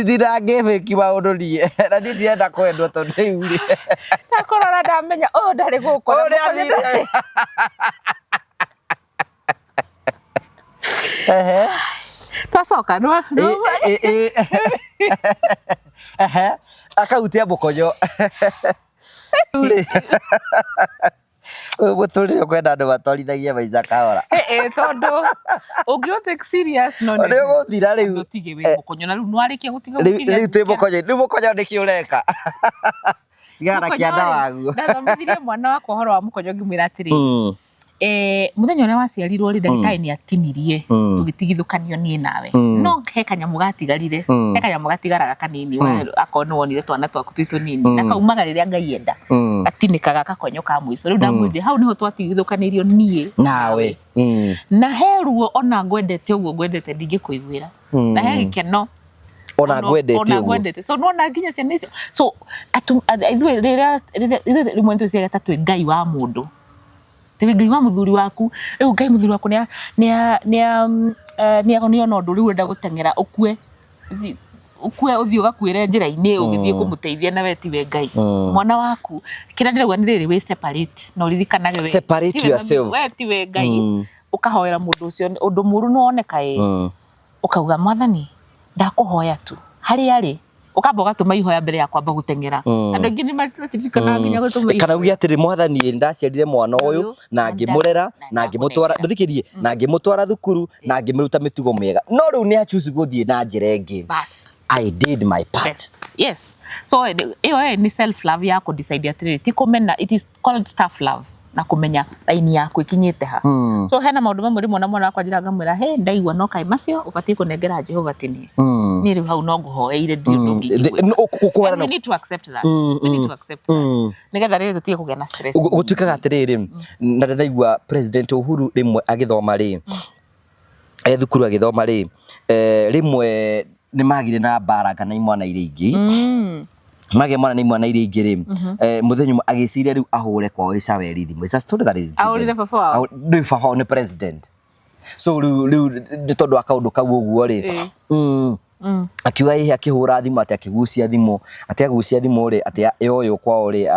ndira ngefeki maundu nie na ndienda kwendwo tondu iuri ndakorora ndamenya ndari guku twacoka no akahutia mukonyo uri muturire kwenda andu batwarithagia maica kahora tondu ungio take serious no ni guthira riu utige we mukonyo na riu nwarikia gutiga gutiga riu twi mukonyo niki ureka igara kianda waguo ndathomithirie mwana wakwa horo wa mukonyo ngimwira atiri muthenya uria waciarirwo ri ndagitari ni atinirie tugitigithukanio nie nawe no he kanyamu gatigarire he kanyamu gatigaraga kanini akono wonire twana twaku twitu nini na kaumaga riria Ngai enda gatinikaga gakonyo ka mwiso riu ndamwije hau niho twatigithukanirio nie nawe na heruo ona ngwendete uguo ngwendete ndingikuiguira na he gikeno ona ngwendete so no na nginya ciana icio so ithuĩ riria rimwe nituciaga ta twi Ngai wa mundu tiwe Ngai wa muthuri waku riu Ngai muthuri waku ni ona undu riu enda gutengera ukue uthii ugakwire njira-ini ugithii kumuteithia na we tiwe Ngai mwana waku kira ndirauga ni riri we separate no ririkanage we separate yourself we tiwe Ngai ukahoera mundu ucio undu muru nuoneka ukauga Mwathani ndakuhoya tu hari ari ukamba ugatuma ihoya mbere ya kwamba gutengera andu ingi ni matifika na nginya gutuma kana ugi atiri Mwathani ndaciarire mwana uyu na ngimurera na ngimutwara nduthikirie na ngimutwara thukuru na ngimiruta mitugo miega no riu ni achusi guthie na njira ingi bas I did my part. Yes. So iyo ni self love yako decide atiri ti kumena it is called tough love na kumenya line yaku ikinyite ha so hena maundu mamwe rimwe na mwana kwa njira ngamwira he ndaigua no kai macio ubatie kunengera Jehova tinie ni riu hau no nguhoeire ukuhera we need to accept that we need to accept that nigetha riri tutige kugia na stress gutuikaga atiriri na ndaigua president Uhuru rimwe agithoma ri thukuru agithoma ri rimwe ni magire na bara kana imwana ire ingi mage mwana ni mwana ire ingi ri muthenyu agiciria riu ahure kwa isa werithi it's a story that is ahurire baba ni baba ni president so riu tondu akaundu kau uguo ri akiuga ihe akihura thimu ati akigucia thimu ati agucia thimu ri ati yoyo kwao ri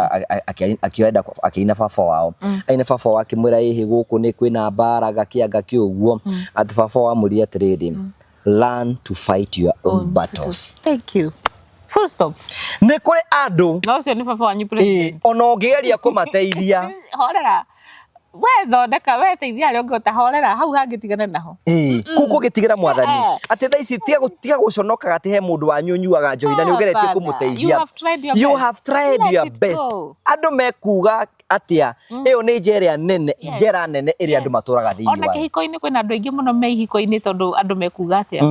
akienda akiina baba wao aina baba wake mwira ihe guku ni kwina bara gakianga kiuguo ati baba wa muri atiriri learn to fight your own battles. Thank you. Full stop. Ni kuri andu no cio ni baba wanyu president ona ungigeria kumateithia horera we thondeka we teithia ri ungota horera hau hangitigana naho kuko gitigira mwathani ati tha ici tiga guconoka gati he mundu wanyu nyuaga njohi na ni ugeretie kumuteithia you have tried your best andu mekuga atia iyo ni njera nene iri andu maturaga thiini ona kihiko-ini kwina andu aingi muno me ihiko-ini tondu andu mekuga atia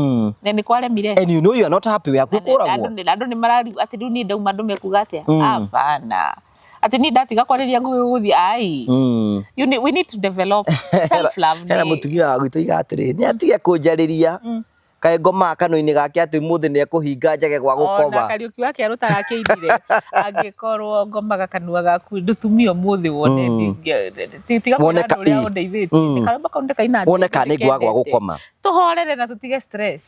na ni kwaremire and you know you are not happy we akukuragwo andu ni marari ati riu ni ndauma andu mekuga atia hapana ati ni ndatiga kwariria nguguthi ai we need to develop self love hena mutumia wa gwitu igatiri ni atige kunjariria kae ngoma kano-ini gake ati muthi ni ekuhinga njage gwa gukoma ona Kariuki wake arutaga kiindire angikorwo ngomaga kanua gaku ndutumio muthi wone tiga kwona uria undeithitie nikaramba kaunde kaina wone kana igwa gwa gukoma tuhorere na tutige stress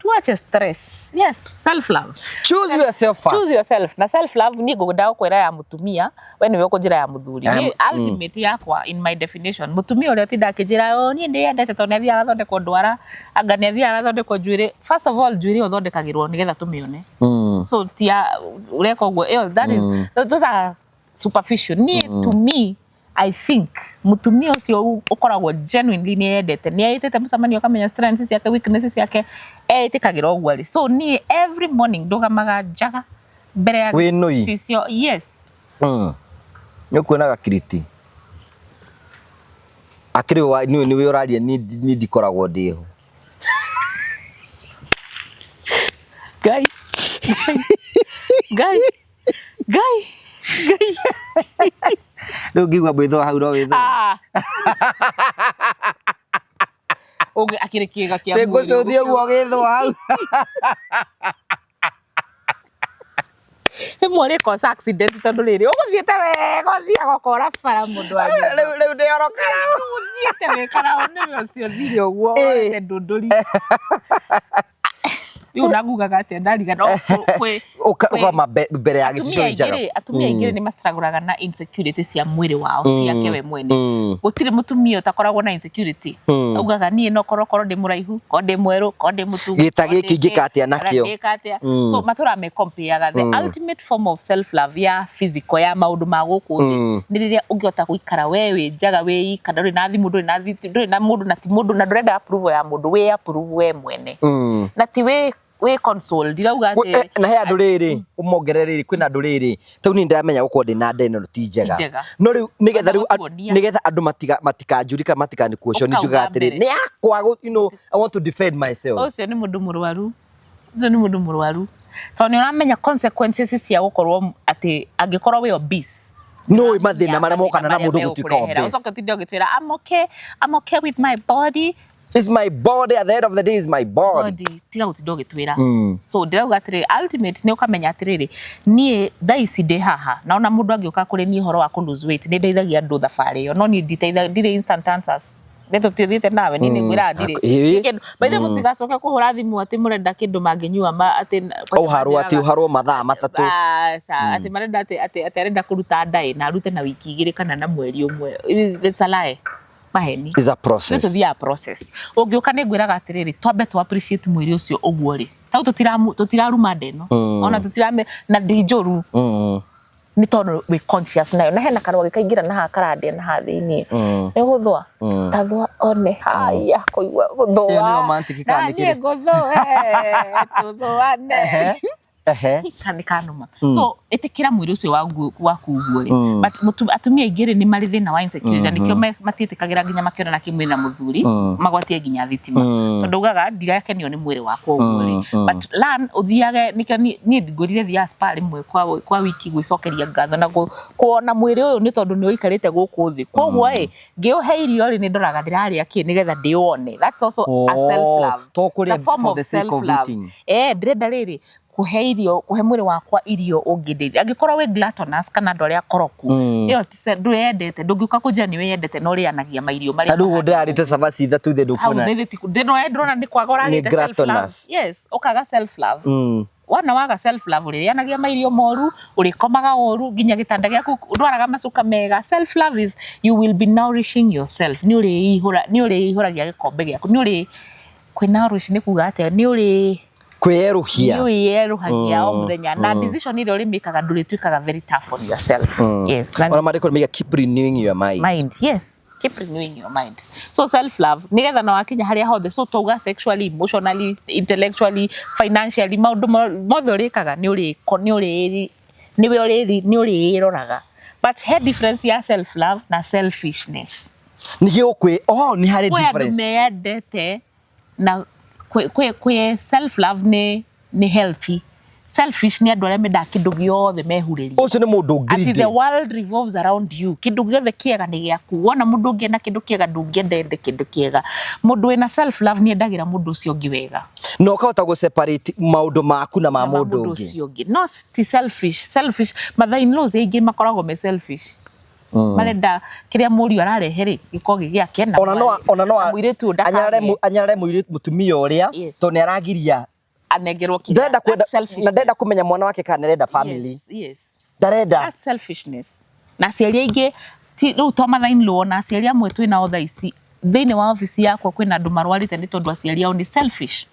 tuache stress yes self love choose yourself first choose yourself na self love ni gugudaga kwira ya mutumia we niwe kunjira ya muthuri ni ultimate yakwa in my definition mutumia uria tinda kinjira ni ndiyendete to nethia agathondekwo ndwara anga nethia agathondekwo njuiri first of all njuiri uthondekagirwo nigetha tumione so tia ureka uguo that is those are superficial ni to me I think mutumia ucio ukoragwo genuinely ni yendete ni aitete musamanio kamenya strengths ciake weaknesses ciake etikagira uguo ri so ni every morning ndugamaga njaga mbere ya cicio yes ni kuonaga kiriti akiri wa ni we uraria ni ndikoragwo ndiho guy ngigwa bwitho hau ro witho oge akire kiega kia mwiri ngucuthie guo githo hau mwari ko accident tondu riri uguthiete wega thia gokora bara mundu wanyu riu ndi orokara uguthiete wekara one ucio thire uguo te ndunduri yu nagugaga ati ndariga no kwe ukama mbere ya gicicio njaga atumia ingire ni mastraguraga na insecurity cia mwiri wao ciake we mwene gutire mutumia utakoragwo na insecurity ugaga nie no korokoro ndi muraihu ko ndi mweru ko ndi mutungu gita giki ngikatia nakio so matura me compare the ultimate form of self love ya physical ya maundu ma guku ni riria ungiota guikara wewe njaga we kana ri na thimu nduri na mundu na ti mundu na ndurenda approve ya mundu we approve we mwene na ti we console dirauga ati na he andu riri umongerereri kwina andu riri tau ni ndamenya guko ndi na ndeno ti njega no riu nigetha andu matikanjurika matikani kuoshoni juga ati ni akwa you know I want to defend myself ucio ni mundu murwaru to ni uramenya consequences cia gukorwo ati angikorwo we obese no mathina maria mokana na mundu gutuika obese ucoke tindio gitwira I'm okay with my body. It's my body, at the end of the day is my body. Tiga gutindo gitwira so ndirauga atiri ultimate ni ukamenya atiriri nie thaici ndi haha na ona mundu angioka kuri ni horo wa ku lose weight ni ndeithagia andu thabari yo no ni ndire instant answers ndeto tithite nawe ni ngwira ndire by the mutigacoke kuhura thimu ati murenda kindu manginyua ati uharwo mathaa matatu ati marenda ati arenda kuruta ndai na arute na wiki igiri kana na mweri umwe it's a lie maheni is a process it's a process ungioka ni ngwiraga atiriri twambe tu appreciate mwiri ucio uguo ri tau tutiraruma ndeno ona tutirame na ndinjoru ni tondu we conscious nayo na hena karwa gikaingira na hakarande na hathini ni guthwa tathwa one haya kuigwa guthwa ni romantic kandi kire guthwa tuthwane Kana kanuma so etekira mwiri ucio waku uguo but atumia aingĩ ni marĩ thĩna wa insecurity nikio matiĩtĩkagĩra nginya makĩona na Kimwiri na mũthuri magwatie nginya thitima tondũ ugaga ndirakenio nĩ mwĩrĩ wakwa uguo but learn uthiage ni ngũrire thia spa rimwe kwa wiki gwicokeria ngatho na kuona mwĩrĩ ũyũ nĩ tondũ nĩ ũikarĩte gũkũ thĩ koguo ngĩũhe irio ni ndoraga ndĩrarĩa kĩ nigetha ndĩone that's also a self love for the sake of eating ndĩrenda rĩrĩ kuhe irio kuhe mwĩrĩ wakwa irio ũngĩndeithia angĩkorwo wĩ gluttonous kana andũ arĩa koroku ĩyo ti ndwendete ndũngĩũka kũnjĩra nĩ wendete no rĩanagia mairio marĩa rĩu ndĩrarĩte cabaci ithatũ thĩ ndũkuona ndĩrona nĩ kwaga ũrarĩte self love yes ũkaga self love wana waga self love ũrĩanagia mairio moru ũrĩkomaga ũru nginya gĩtanda gĩaku ndwaraga macuka mega self love is you will be nourishing yourself nĩ ũrĩihũragia gĩkombe gĩaku nĩ ũrĩ kwĩnourish nĩ kuga atĩa nĩ ũrĩ kwĩyeruhagia o muthenya na decision ile ũrĩmĩkaga ndũrĩtuĩkaga very tough on yourself yes ona marĩkũ mega keep renewing your mind yes keep renewing your mind so self love nigetha na wakinya harĩa hothe so toga sexually emotionally intellectually financially maũndũ mothe ũrĩkaga nĩ ũrĩroraga but head difference ya self love na selfishness nĩgĩ nĩ harĩ difference meyendete na kwe self love ni healthy selfish ni andũ arĩa mendaga kĩndũ gĩothe mehurĩrie ũcio nĩ mũndũ greedy the world revolves around you kĩndũ gĩothe kĩega nĩ gĩaku wona mũndũ ũngĩ na kĩndũ kĩega ndũngĩenda kĩndũ kĩega mũndũ wĩna self love nĩ endagĩra mũndũ ũcio ũngĩ wega no ũkahota gũ separate maũndũ maku na ma mũndũ ũngĩ no ti selfish mother-in-laws aingĩ makoragwo me selfish marenda kĩrĩa mũriũ ararehe rĩ gĩko gĩake na ona no anyarare mũtumia ũrĩa to nĩ aragiria anengerwo kĩndũ ndenda kũmenya mwana wake kana ndarenda family yes ndarenda that's selfishness na aciari aingĩ rĩu to mother-in-law na aciari amwe twĩna thaa ici thĩinĩ wa office yakwa kwĩna andũ marwarĩte nĩ tondũ aciari ao nĩ selfish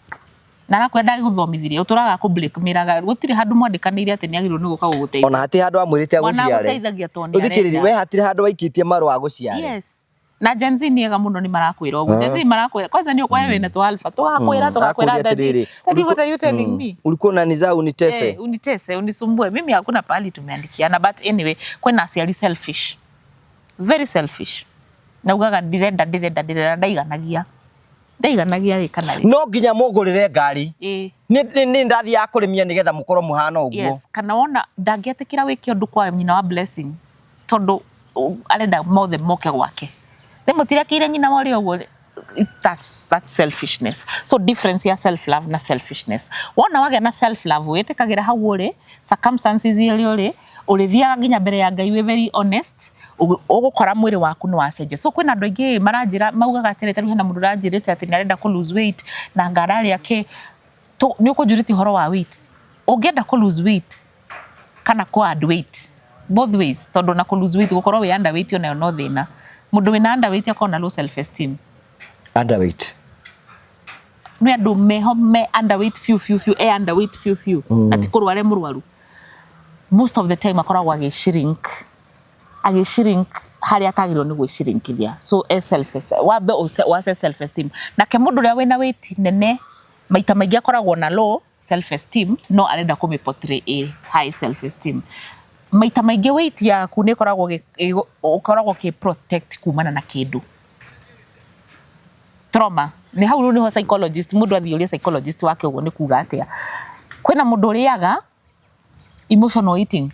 na nakwenda gũthomithirie ũtũraga kũ blackmairaga gũtirĩ handũ mwandĩkanĩire atĩ nĩ agĩrĩirwo nĩ gũka gũgũteithia ona hatirĩ handũ amwĩrĩte agũciare ũthikĩrĩrie we hatirĩ handũ waikĩtie marũa agũciare yes na Gen Z niega muno ni marakwĩra ũguo Gen Z marakwĩra kwanza ni ũkwaye wĩna to alpha tugakwĩra daddy what are you telling me ulikuwa unanizaa unitese unisumbue mimi hakuna pali tumeandikiana but anyway kwena aciari selfish very selfish na ugaga ndirenda ndaiganagia rĩkana rĩ no nginya mũgũrĩre ngari ni ndathi ya kũrĩmia nigetha mũkorwo mũhana ũguo yes kana wona ndangĩetĩkĩra wĩke ũndũ kwa nyina wa blessing tondũ arenda mothe moke gwake mũtirekĩire nyina wori ũguo that's selfishness so difference ya self love na selfishness wona wage na self love wĩtĩkagĩra hau ũrĩ circumstances ile ũrĩthiaga nginya mbere ya Ngai we very honest ũgũkora mwĩrĩ waku nĩ wacenjia so kwĩna andũ aingĩ maranjĩra maugaga atĩrĩ tarĩ hena mũndũ ũranjĩrĩte atĩ nĩ arenda kũ lose weight na ngarari yake nĩ ũkũnjũrĩtie ũhoro wa weight ũngĩenda kũ lose weight kana kũ add weight both ways tondũ na kũ lose weight gũkorwo wĩ under weight onayo no thĩna mũndũ wĩna under weight akona na low self esteem underweight nĩ andũ me underweight few underweight few ati kũrware mũrwaru most of the time akoragwo agĩshrink harĩa atagĩrĩirwo nĩ gwĩshrinkithia so self esteem na ke mũndũ ũrĩa wĩna weight nene maita maingĩ akoragwo na low self esteem no arenda kũmĩportray a high self esteem maita maingĩ weight yaku nĩ ũkoragwo kĩ protect kumana na kĩndũ trauma nĩ hau rĩu nĩho psychologist mũndũ athiũria psychologist wake ũguo nĩ kuga atĩa kwĩna mũndũ ũrĩaga emotional eating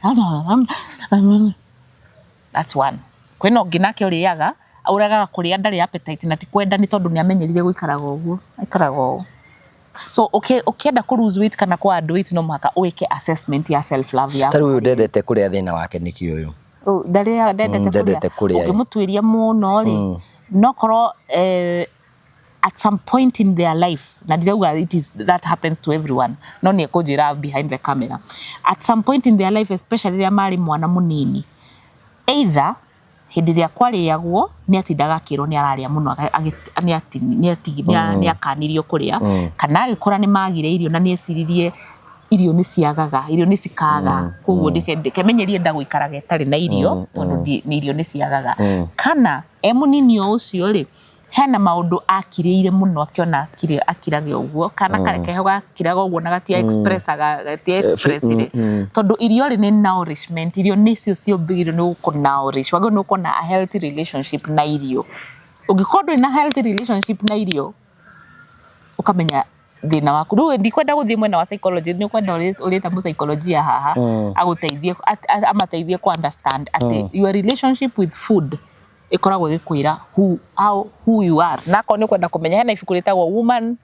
that's one kwĩna ũngĩ nake ũrĩaga ũragaga kũrĩa ndarĩ appetite na ti kwenda nĩ tondũ nĩ amenyerire gũikaraga ũguo aikaraga ũguo so ukienda kũ lose weight kana kũ add weight no mũhaka ũĩke assessment ya self love yaku tarĩ ũyũ ndendete kũrĩa thĩna wake nĩkĩ ũyũ ndendete kũrĩa ũngĩmũtuĩria mũno rĩ no korwo at some point in their life na ndĩrauga that happens to everyone no nĩ kũnjĩra behind the camera at some point in their life especially rĩrĩa marĩ mwana mũnini either hĩndĩ ĩrĩa kwarĩagwo nĩ atindaga akĩrwo nĩ ararĩa mũno nĩ akanirio kũrĩa kana agĩkora nĩ magire irio na nĩ eciririe irio nĩ ciagaga irio nĩ cikaga koguo ndĩkemenyerie nda gũikaraga etarĩ na irio tondũ nĩ irio nĩ ciagaga kana mũnini ũcio rĩ hena maundu akiriire muno akiona akirage uguo kana karekeho akiraga uguo na gatia express ire tondu irio ri ni nourishment irio nicio ciobigiro ni nourish wago no kona a healthy relationship na irio ugikorwo na healthy relationship na irio ukamenya thina waku ru ndikwenda guthie mwena wa psychology ni kwenda urita mu psychology haha aguteithie amateithie ku understand ati your relationship with food ikoragwo gikwira who you are nako ni kwenda kumenya hena ibuku ritagwo women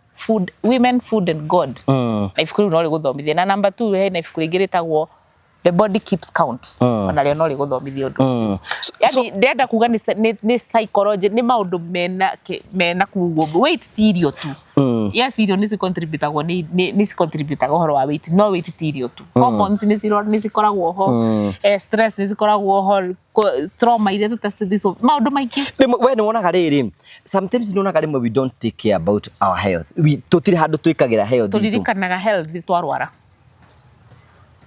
food and God na ibuku no ri guthomithia na number 2 hena ibuku ringi ritagwo the body keeps count ona rio no ri guthomithia undu yani ndenda kuga ni psychology ni maundu mena kugo weight tirio tu yes irio ni contributagwo ni contributagwo horo wa weight no weight tirio tu hormones ni cikoragwo ho stress ni cikoragwo ho trauma ile tutasidiso maundu maingi we ni wonaga riri sometimes ni wonaga rimwe we don't take care about our health we tutiri handu twikagira health turirikanaga health twarwara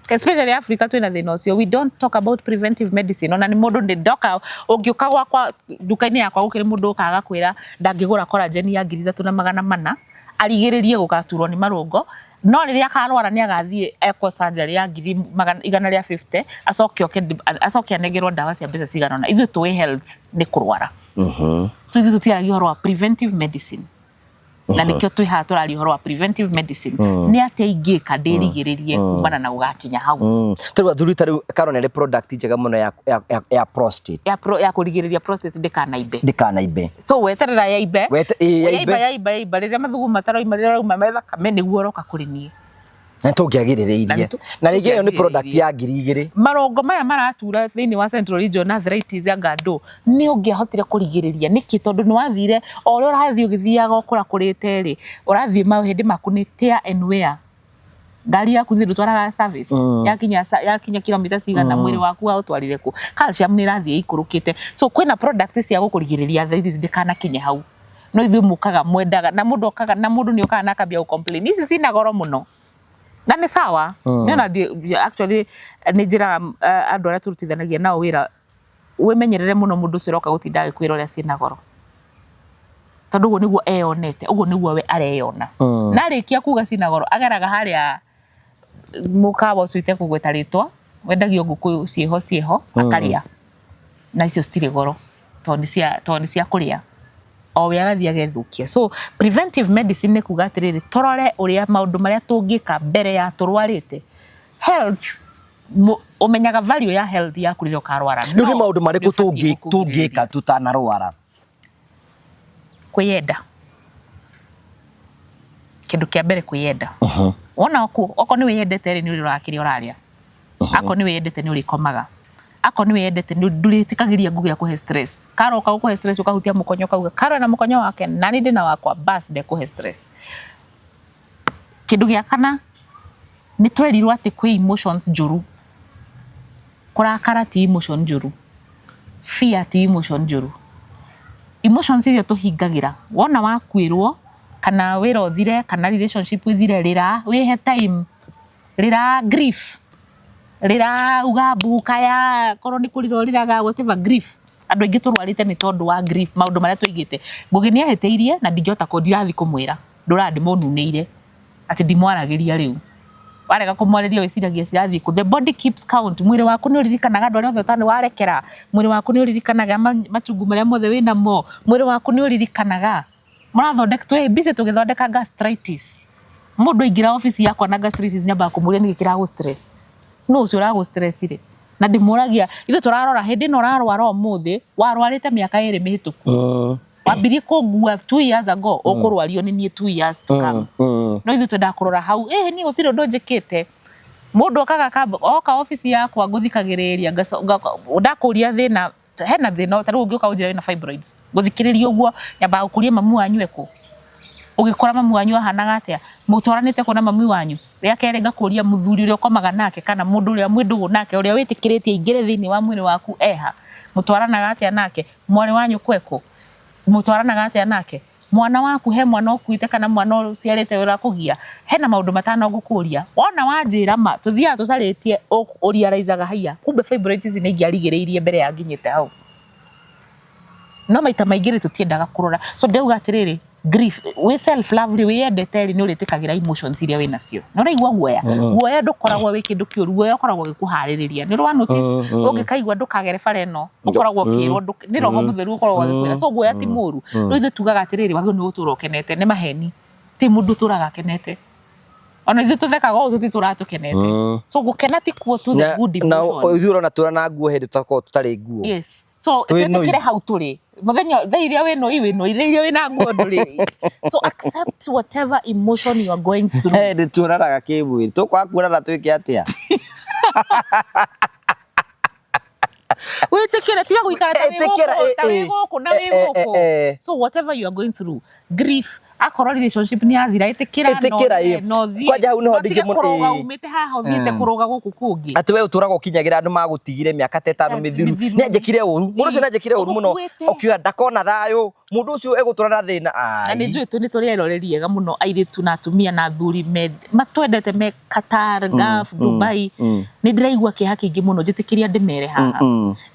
especially Africa twina thina ucio we don't talk about preventive medicine ona ni mundu ndi doka ungiuka gwakwa dukaini yakwa gukiri mundu ukaga kwira ndangigura collagen ya 3,400 arigiririe gugaturwo ni marungo no riria akarwara ni agathie eco surgery ya 150 acoke anegerwo ndawa cia mbeca ciganona ithu tuwe health ni kurwara so ithu tutiaragi horo wa preventive medicine na nikyo twiha turari horo wa preventive medicine ni ate ingika ndirigiririe kumana na ugakinya hau tariwa thuri coronary product njega muno ya prostate ya kurigiriria prostate ndikanaimbe so weterera ya ibe riria mathugu mataroima riria metha kame niguo roka kuri nie na tungiagirireirie na rigi iyo ni product ya 2,000 marongo maya maratura thini wa central region arthritis ya ngando ni ungiahotire kurigiriria niki tondu ni wathire ore urathie ugithiaga okura kurite ri urathie mahindi maku ni tear and wear ngari yaku ni rutwaraga service yakinya kilomita cigana mwiri waku utwarire ku calcium ni rathie ikurukite so kwina product cia gukurigiriria arthritis ndikana kinye hau no ithu mukaga mwendaga na mundu okaga na mundu ni okaga nakambia u complain ici cina goro muno na ni sawa niona actually ni njira andu aria turutithanagia nao wira wimenyerere muno mundu ucio roka gutinda agikwira uria cina goro tondu uguo niguo eonete uguo niguo we areyona na rikia kuga cina goro ageraga haria Mokaga ucite kugweta ritwa wendagio nguku cieho akaria na icio citire goro toni cia kuria o we agathia agethukia so preventive medicine ni kuga atiriri torore uria maundu maria tungika mbere ya turwarite health umenyaga value ya health ya kurira karwara no ni maundu mariku tungika tutanarwara kwiyenda kindu kia mbere kwiyenda wona oko ni wiyendete ri ni urakiri uraria ako ni wiyendete ni urikomaga ako ni wiyendete ni nduritigagiria ngugi ya kuhe stress karoka kuhe stress ukahutia mukonyo kauga karo na mukonyo wake nani ndina wakwa bas de kuhe stress kindu gia kana ni twerirwo ati kwi emotions njuru kurakara ti emotion njuru fear ti emotion njuru emotions iria tuhingagira wona wakwirwo kana wira uthire kana relationship uthire rira wihe time rira grief rira ugabuka ya korwo ni kuriro riraga whatever grief andu aingi turwarite ni tondu wa grief maundu maria tuigite ngugi ni aheteirie na ndingihota ko ndirathi kumwira ndurandi mununeire ati ndimwaragiria riu warega kumwariria wiciragia cirathi ku the body keeps count mwiri waku ni uririkanaga andu aria othe tani warekera mwiri waku ni uririkanaga machungu maria mothe wina mo mwiri waku ni uririkanaga murathondeka twe busy tugithondeka gastritis mundu ingira office yakwa na gastritis nyamba kumuria ni gikira go stress no ucio urago stress ire na ndimuragia ithu turarora hindi no rarwara umuthi warwarite miaka 2 mihituku wabirie kugua 2 years ago ukurwario ni 2 years to come no ithu twenda kurora hau ni utiro ndonjekete mundu okaga oka office yakwa nguthikagiriria ndakuria thina hena thina taru ungiuka unjira na fibroids nguthikiriria uguo nyamba gukuria mamu wanyu eku ugikora mamu wanyu ahanaga atia mutwaranite kuna mamu wanyu ria kere ngakuria muthuri uria ukomaga nake kana mundu uria mwindugu nake uria witikiritie ingire thini wa mwiri waku eha mutwaranaga atia nake mwari wanyu kweku mutwaranaga atia nake mwana waku he mwana okuite kana mwana uciarite ura kugia hena maundu matano gukuria wona wanjira ma tuthia tucaritie uria raizaga haiya kumbe fibroids ni ngiarigiriirie mbere ya nginyite hau no maita maingĩ tutiendaga kurora so ndauga atiriri grief we self love we endete ni urĩtĩkagĩra emotions iria wĩna cio no raigua guoya ndukoragwo wĩ kĩndũ kĩũru guoya ũkoragwo gĩkuharĩrĩria nĩ rwa notice ũngĩkaigua ndũkagere bara ĩno ũkoragwo kĩrwo nĩ roho mũtheru ũkoragwo gĩkwĩra so guoya ti mũru rĩu ithuĩ tugaga atiriri wagĩrĩirwo nĩ gũtũra ũkenete nĩ maheni ti mũndũ tũraga akenete ona ithuĩ tũthekaga ũũ tũtitũratũkenete so gũkena ti kuo tu the good emotion na ithuĩ ũrona tũra na nguo hĩndĩ tũkorwo tũtarĩ nguo yes so twĩtĩkĩre hau tũrĩ muthenya thairia weno iria wina nguo ndũrĩ so accept whatever emotion you are going through hĩndĩ tũraraga kĩmwĩrĩ tũkwaga kuonana twĩke atĩa wĩtĩkĩre tiga gũikara ta wĩ gũkũ na wĩ gũkũ so whatever you are going through grief akorwo relationship ni yathira ĩtĩkĩra no thi kwanja hau niho ndingĩ mũno umĩte haha ũthiĩte kũrũga gũkũ kũngĩ atĩ we ũtũraga ũkinyagĩra andũ magũtigire mĩaka 5 mĩthiru nĩ anjĩkire ũru mũndũ ũcio nĩ anjĩkire ũru mũno ũkiuga ndakona thayũ mũndũ ũcio egũtũra na thĩna na nĩ njũĩ nĩ tũrĩ eroreriega mũno airĩtu na atumia na athuri matwendete me Qatar, Gulf, Dubai nĩ ndĩraigua kĩeha kĩingĩ mũno njĩtĩkĩria ndĩmere haha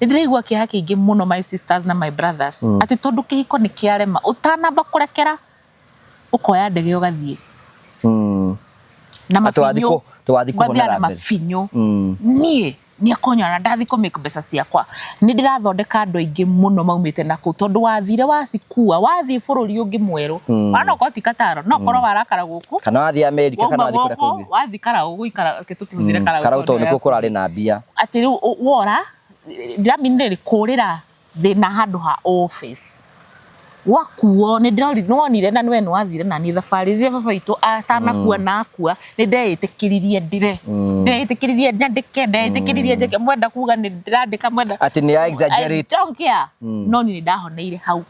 nĩ ndĩraigua kĩeha kĩingĩ mũno my sisters na my brothers atĩ tondũ kĩhiko nĩ kĩarema ũtanamba kũrekera ukoya ndege ugathiĩ na mafinyo twathi kuhonera mafinyo nie akonyana ndathi ko make mbeca ciakwa ni ndirathondeka andũ aingĩ mũno maumĩte nako tondũ wathire wacikua wathi bũrũri ũngĩ mwerũ wana ukoti Qatar no korwo warakara gũkũ kana wathi America kana wathi kũrĩa kũngĩ wathi kara gũikara tukĩhũthĩre kara ũtoni nĩkuo kũrarĩ na mbia atĩ rĩu wora ndiraminire kũrĩra thĩna handũ ha office wakuo nĩ ndĩronire na nĩwe wathire na nĩ thabarĩ rĩrĩa baba itũ atanakua na akua nĩ ndeĩtĩkĩririe ndire ndeĩtĩkĩririe nyandĩke ndeĩtĩkĩririe njeke mwenda kuga nĩ ndĩrandĩka mwenda atĩ nĩ exaggerate I don't care no nĩ ndahoneire hau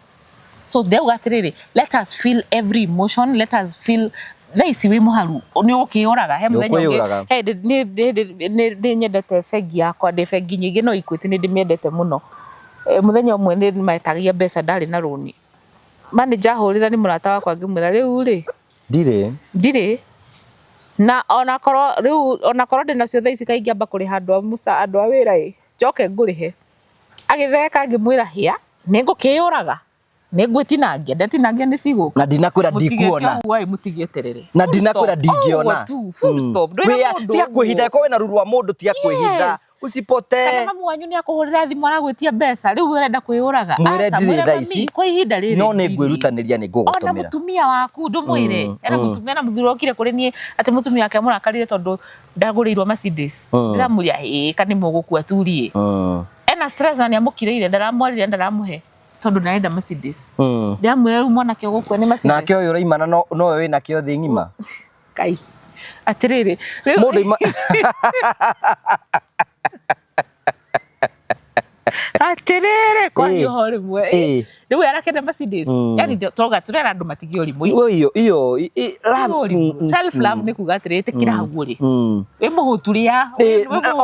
so ndeuga atĩrĩrĩ let us feel every emotion let us feel thaici wĩ mũharu nĩ ũkĩũraga he mũthenya nĩ nyendete bengi yakwa ndĩ bengi nyingĩ no Equity nĩ ndĩmĩendete mũno mũthenya ũmwe nĩ metagia mbeca ndarĩ na rũni manager hũrĩra nĩ mũrata wakwa ngĩmwĩra rĩu ndirĩ na onakorwo ndĩnacio thaa ici kaingĩ amba kũrĩha andũ a wĩra njoke ngũrĩhe agĩtheka ngĩmwĩra hĩa nĩ ngũkĩũraga nĩ ngwĩtinangia ndetinangia nĩ cigũka na ndinakwĩra ndikuona mũtigie terere na ndinakwĩra ndingĩona full stop tiga kwĩhinda ko wĩna ruru wa mũndũ tiga kwĩhinda usipote kana mamu wanyu nĩ akũhũrĩra thimũ aragwĩtia mbeca rĩu ũrenda kwĩũraga mwĩre ndirĩ thaa ici kwa ihinda rĩrĩ no nĩ ngwĩrutanĩria nĩ ngũgũtũmĩra ona mũtumia waku ndũmwĩre mũtumia na mũthuri okire kũrĩ niĩ atĩ mũtumia wake mũrakarire tondũ ndagũrĩirwo Mercedes ndĩramũria kana nĩ mũgũkua turie ena stress na nĩ amũkireire ndaramũhe tondũ ndarenda Mercedes ndamwĩra rĩu mwanake ũgũkua nĩ Mercedes nake ũyũ ũraimana no we wĩna kĩo thĩ ng'ima kai atĩrĩrĩ mũndũ atĩrĩrĩ kwa hiyo rĩmwe rĩu arakenda Mercedes yani tũrauga tũrera andũ matige ũrimũ iyo self love nĩ kuga atĩrĩrĩ ĩtĩkĩra hau ũrĩ wĩ mũhũturia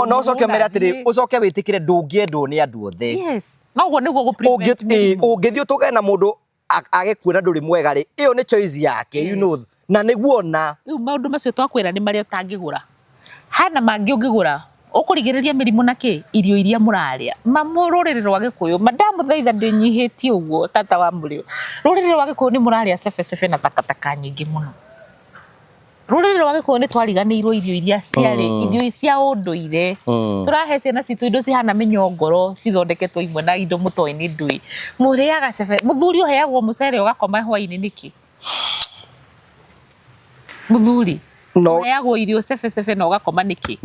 ona ũcoke mere atĩrĩ ũcoke wĩtĩkĩre ndũngĩendwo nĩ andũ othe yes no guo nĩguo gũ-prevent ũngĩthiĩ ũtũgane na mũndũ age kuona ndũrĩ mwega rĩ ĩyo nĩ choice yake you know na nĩguo na rĩu maũndũ macio twakwĩra nĩ marĩa ũtangĩgũra hana mangĩ ũngĩgũra ũkũrigĩrĩria mĩrimũ na kĩ irio iria mũrarĩa rũrĩrĩ rwa Gĩkũyũ ndamũthaitha ndĩnyihĩtie ũguo tata wa mũrĩo rũrĩrĩ rwa Gĩkũyũ nĩ mũrarĩa cebecebe na takataka nyingĩ mũno rũrĩrĩ rwa Gĩkũyũ nĩ twariganĩirwo irio iria ciarĩ irio cia ũndũire tũrahe ciana citũ indo cihana mĩnyongoro cithondeketwo imwe na indo mũtoĩ-inĩ ndũĩ mũrĩaga cebe mũthuri ũheagwo mũcere ũgakoma hwaĩ-inĩ nĩkĩ mũthuri ũheagwo irio cebecebe na ũgakoma nĩkĩ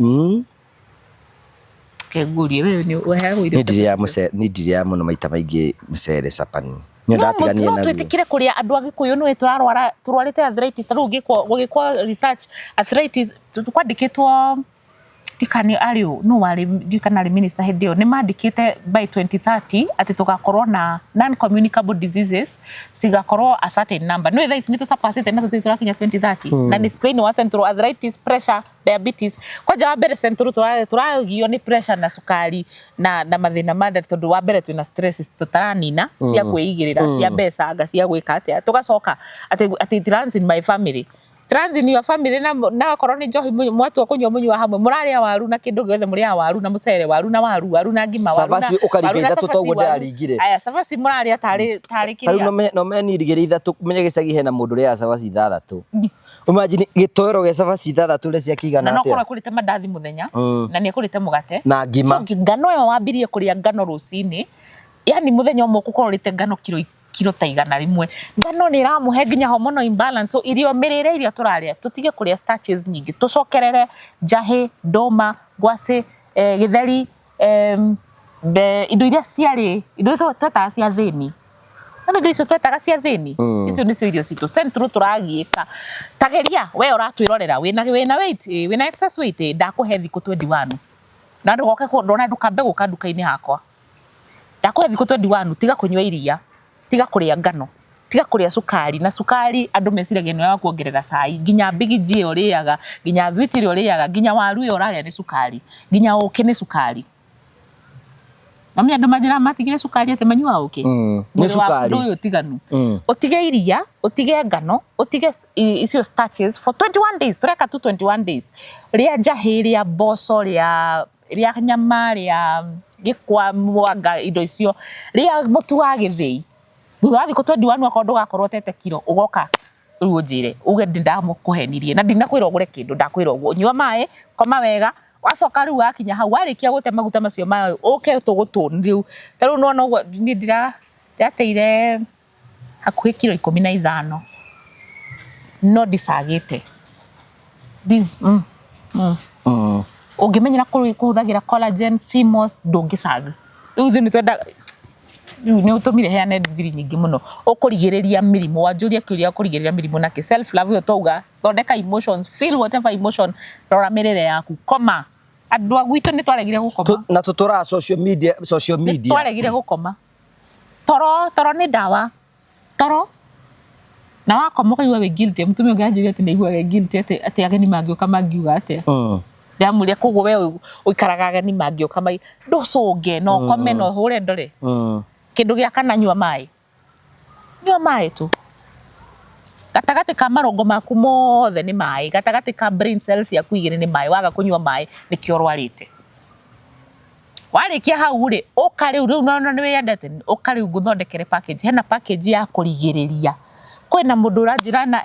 kengurie wewe nĩ ũheagwo irio nĩ ndirĩa mũno maita maingĩ mũcere capani nĩ ndatigania na twĩtĩkire kũrĩa andũ a Gĩkũyũ nĩ tũrwarĩte arthritis rĩu gũgĩkwo research arthritis twandĩkĩtwo ndikani ariũ no wari ndikana minister hĩndĩ ĩyo nĩ mandĩkĩte by 2030 atĩ tũgakorwo na non communicable diseases cigakorwo a certain number no thaa ici nĩ tũcapacĩte na tũrakinya 2030 na nĩ thĩinĩ wa central arthritis pressure diabetes kwanja wa mbere central tũragio nĩ pressure na sukari na mathĩna ma nda tondũ wa mbere twĩna stress tũtaranina cia kwĩigĩrĩra cia mbeca anga cia gwĩka atĩa tũgacoka atĩ it runs in my family trans in your family na koroni njohi mwatu kunywa munywa hamwe muraria waru na kindu giothe muria waru na mucere waru na waru na ngima waru na savasi ukariga ithatu toguo ndaringire aya savasi muraria tari kiria no menirigire ithatu menye gicagi hena mundu ria savasi ithathatu imagine gitoero ge savasi ithathatu ria cia kigana atia na no kurite mandathi muthenya na ni kurite mugate na ngima ngano yo wambirie kuria ngano rucini yani muthenya umwe kukorite ngano kilo ta 100 ngano ni ramuhe nginya hormonal imbalance so irio mirire irio turaria tutige kuria starches nyingi tucokerere njahi ndoma ngwacĩ githeri indo iria ciarĩ indo twetaga cia thĩni indo icio twetaga cia thĩni icio nĩcio irio citũ central turagiĩka tageria we ũratwĩrorera wĩna weight wĩna excess weight ndakũhe thikũ 21 na ndugoke ndona ndukambe gũka nduka-inĩ hakwa ndakũhe thikũ 21 tiga kũnyua iria tiga kuria ngano tiga kuria sukari na sukari andu meciragia ni wa kuongerera cai nginya bigiji uriaga nginya thwitiri uriaga nginya waru yo uraria ni sukari nginya uke ni sukari namya andu majira matigire sukari ate manyua uke ni sukari ndu yo tiganu utige iria utige ngano utige icio starches for 21 days tureka tu 21 days ria njahi ria boco ria nyama ria gikwa mwanga indo icio ria mutu wa githii Wathi ko 21 wako ndugakorwo tete kilo ugoka riu unjire uge ndamukuhenirie na ndinakwira ugure kindu ndakwira uguo nyua mai koma wega wacoka riu wakinya hau warikia gute maguta macio mayo uke tugutuni riu riu no uguo ni ndirateire hakuhi kilo 15 no disagite di ungimenyera kuhuthagira collagen CMOS ndungisaga riu thini twenda ni utumire heane thiri nyingi muno ukurigiriria mirimo wanjuria kiuria kurigiriria mirimo na ki self love yo touga thondeka emotions feel whatever emotion rora mirire yaku koma andu agwito ni twaregire gukoma na tutura social media twaregire gukoma toro ni dawa toro na wakoma kaigua we guilty mutumia unganjiria ati naigua we guilty ati ageni mangioka mangiuga ate ndamuria kugo we uikaraga ageni mangioka mai ndocoge no kome no hure ndore kindu gia kana nyua mai tu gatagati ka marongo maku mothe ni mai gatagati ka brain cells yaku igire ni mai waga kunyua mai ni kiorwarite warikia hau ri ukari riu no ni wiyendete ukari guthondekere package hena package ya kurigiriria kwina mundu urajira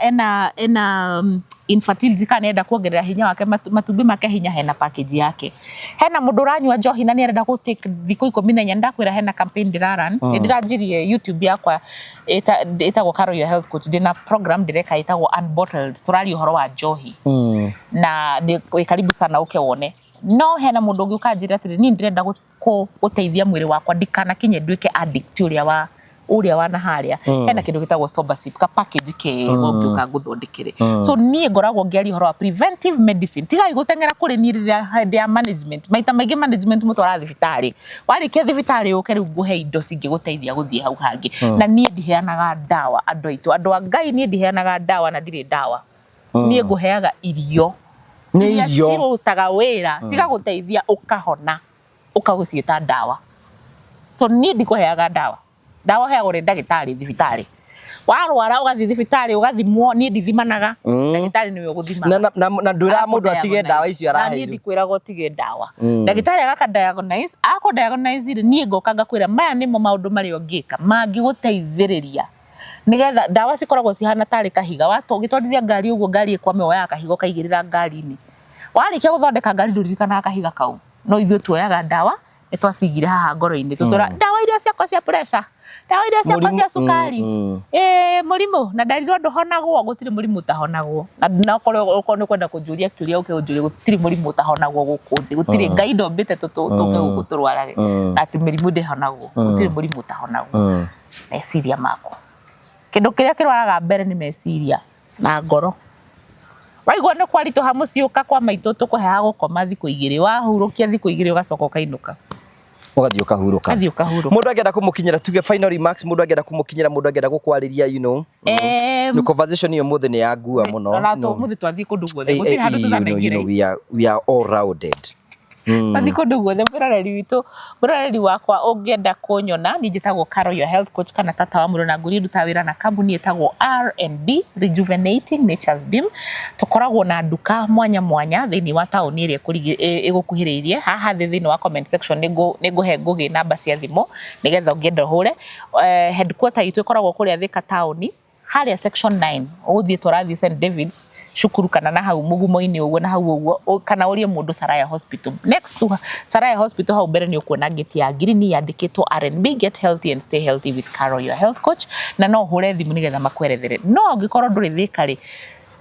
ena infertility kana enda kuongerera hinya wake matumbi make hinya hena package yake hena mundu uranyua njohi na ni arenda go take thikũ 14 ndakwira hena campaign ndiraran ndirajirie YouTube yakwa etagwo Carol Your Health Coach ndina program direka etagwo Unbottled turari uhoro wa njohi na ni karibu sana uke wone no hena mundu ungi ukanjira ati ni ndirenda guteithia mwiri wakwa ndikana kinye nduike addict uria wana haria hena kindu gitagwo sober sip ka package ke ngoka guthondekere so nie ngoragwo ngiari horo wa preventive medicine tiga igutengera kuri ni ya management maita maingi management mutwara thibitari warikia thibitari uke riu nguhe indo cingi guteithia guthie hau hangi na nie ndiheanaga dawa andu aitu andu a Ngai nie ndiheanaga dawa na ndire dawa nie nguheaga irio ni irio cirutaga wira cigaguteithia ukahona ukaguciita dawa so nie ndikuheaga dawa heagwo ni ndagitari thibitari warwara ugathi thibitari ugathimwo ni ndithimanaga ndagitari niwe uguthima na ndwira mundu atige dawa icio araheirwo ni ndikwira go tige dawa ndagitari agaka diagnose ako diagnose ni ngoka ngakwira maya nimo maundu mari ongika mangi guteithiriria nigetha dawa cikoragwo cihana tari kahiga watogitwarithia ngari uguo ngari ikwame woya kahigo kaigirira ngari-ini warikia guthondeka ngari nduririkana kahiga kau no ithuĩ tuoyaga dawa twacigire haha ngoro-ini tutura dawa iria ciakwa cia pressure dawa iria ciakwa cia sukari murimu na ndariro nduhonagwo gutiri murimu utahonagwo na ukorwo ni kwenda kunjuria kiuria uke unjuria gutiri murimu utahonagwo guku thi gutiri Ngai ndombite tuke guku turwarage ati mirimu ndihonagwo gutiri murimu utahonagwo meciria makwa kindu kiria kirwaraga mbere ni meciria na ngoro waigua ni kwarituha muciuka kwa maitu tukuheaga gukoma thiku 2 wahurukia thiku 2 ugacoka ukainuka ugathii ukahuruka mundu agenda kumukinyira tuge final remarks mundu agenda kumukinyira mundu agenda gukwariria ni conversation iyo muthe ni yangua muno na to muthe twathii kundu guothe gutiri handu tutanaingire we are all rounded Bathi kundu guothe muroreri wakwa ungienda kunyona ni njitagwo Caro your health coach kana tata wa Mundu na nguri nduta wira na kambuni etagwo R&B Rejuvenating Nature's Beam tukoragwo na nduka mwanya thiini wa tauni iria igukuhiriirie haha thiini wa comment section niguhe ngugi namba cia thimu nigetha ungienda hure headquarter itu ikoragwo kuria Thika tauni haria section 9 uthie turathi St David's shukuru kana na hau mugumo-ini uguo na hau uguo kana urie mundu Saraya Hospital next to Saraya Hospital hau mbere ni ukuona gate ya green yandikitwo R&B get healthy and stay healthy with Caro your health coach na no hure thimu nigetha makwerethere no ngikorwo nduri Thika ri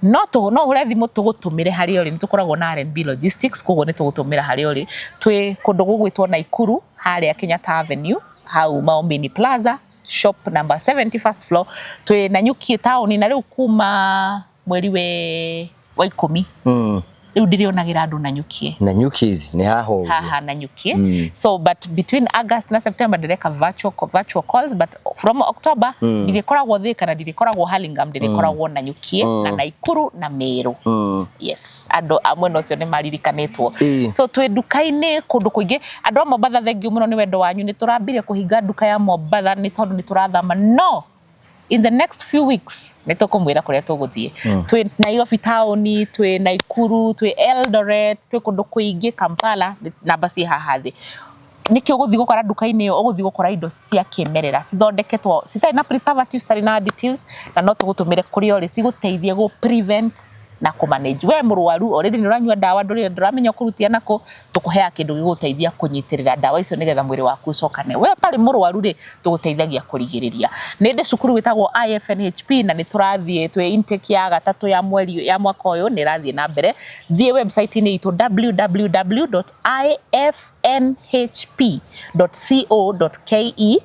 no hure thimu tugutumire hari ori nitukoragwo na R&B logistics koguo nitugutumira hari ori twi kundu gugwitwo Naikuru haria Kenyatta Avenue hau Maombini Plaza shop number 70 first floor twi na nyuki tauni na riu kuma mweri wa 10 riu ndirionagira andu na nyuki izi ni haha na nyuki so but between August na September direka virtual calls but from October ndirikoragwo Thika na ndirikoragwo Hurlingham ndirikoragwo na nyuki na Naikuru na Meru yes andu amwe no cio ni maririkanitwo so twi nduka-ini kundu kuingi andu a Mombatha thengiu muno ni wendo wanyu ni turambire kuhinga nduka ya Mombatha ni tondu ni turathama no in the next few weeks nitukumwira kuria tuguthie twi Nairobi tauni twi Naikuru twi Eldoret twi kundu kuingi Kampala namba ci haha thi nikio guthi gukora nduka-ini iyo uguthi gukora indo cia kimerera cithondeketwo citai na preservatives citai na additives na no tugutumire kuri ori ciguteithie gu prevent na ku manage we murwaru already ni uranyua dawa nduramenya kurutia nako tukuhea kindu giguteithia kunyitirira dawa icio nigetha mwiri waku ucokane we utari murwaru ri tuguteithagia kurigiriria ninde cukuru witagwo IFNHP na ni turathie twi intake ya gatatu ya mweri ya mwaka uyu ni rathie na mbere thie website ni itu www.ifnhp.co.ke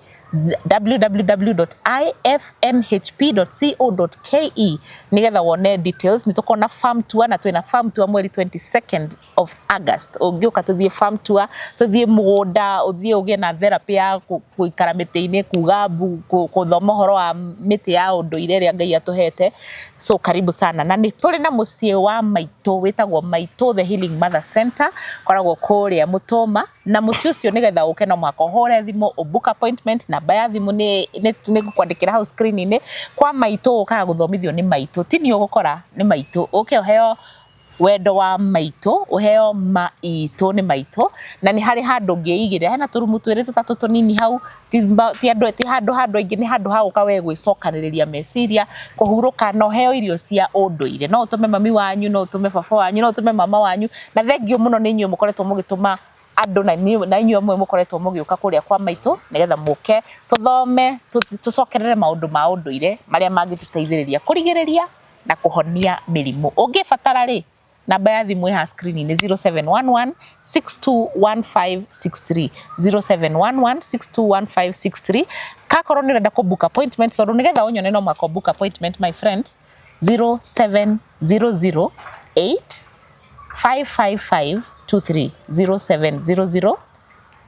www.ifnhp.co.ke nigetha wone details nitukona farm tour na twina farm tour mweri 22nd of August ungiuka tuthie farm tour tuthie mugunda uthie ugie na therapy ya kuikara miti-ini kugabu kuthoma horo wa miti ya unduire ria Ngai atuhete so karibu sana na ni turi na mucie wa Maito witagwo Maito the Healing Mother Center koragwo kuria Mutoma na mucie ucio nigetha uke no mwako hore thimu book appointment na baya thimu ni gukwandikira house screen-ini kwa Maito ukaga guthomithio ni Maito tini ugukora ni Maito uke uheo wendo wa Maito uheo Maito ni Maito na ni hari handu ngiigira hena turumu twiri tutatu tunini hau ti handu ingi ni handu hau ka we gwicokaniriria meciria kuhuruka no heo irio cia unduire no utume mami wanyu no utume baba wanyu no utume mama wanyu na thengio muno ni inyu mukoretwo mugituma andu na inyu amwe mukoretwo mugiuka kuria kwa Maito nigetha muke tuthome tucokerere maundu ma unduire maria mangituteithiriria kurigiriria na kuhonia mirimu ungibatara ri namba ya thimu ha screen ni 0711 621563 0711 kakoro ni renda ku book appointment so nigetha unyone no mwako book appointment my friend 0700 855523 0700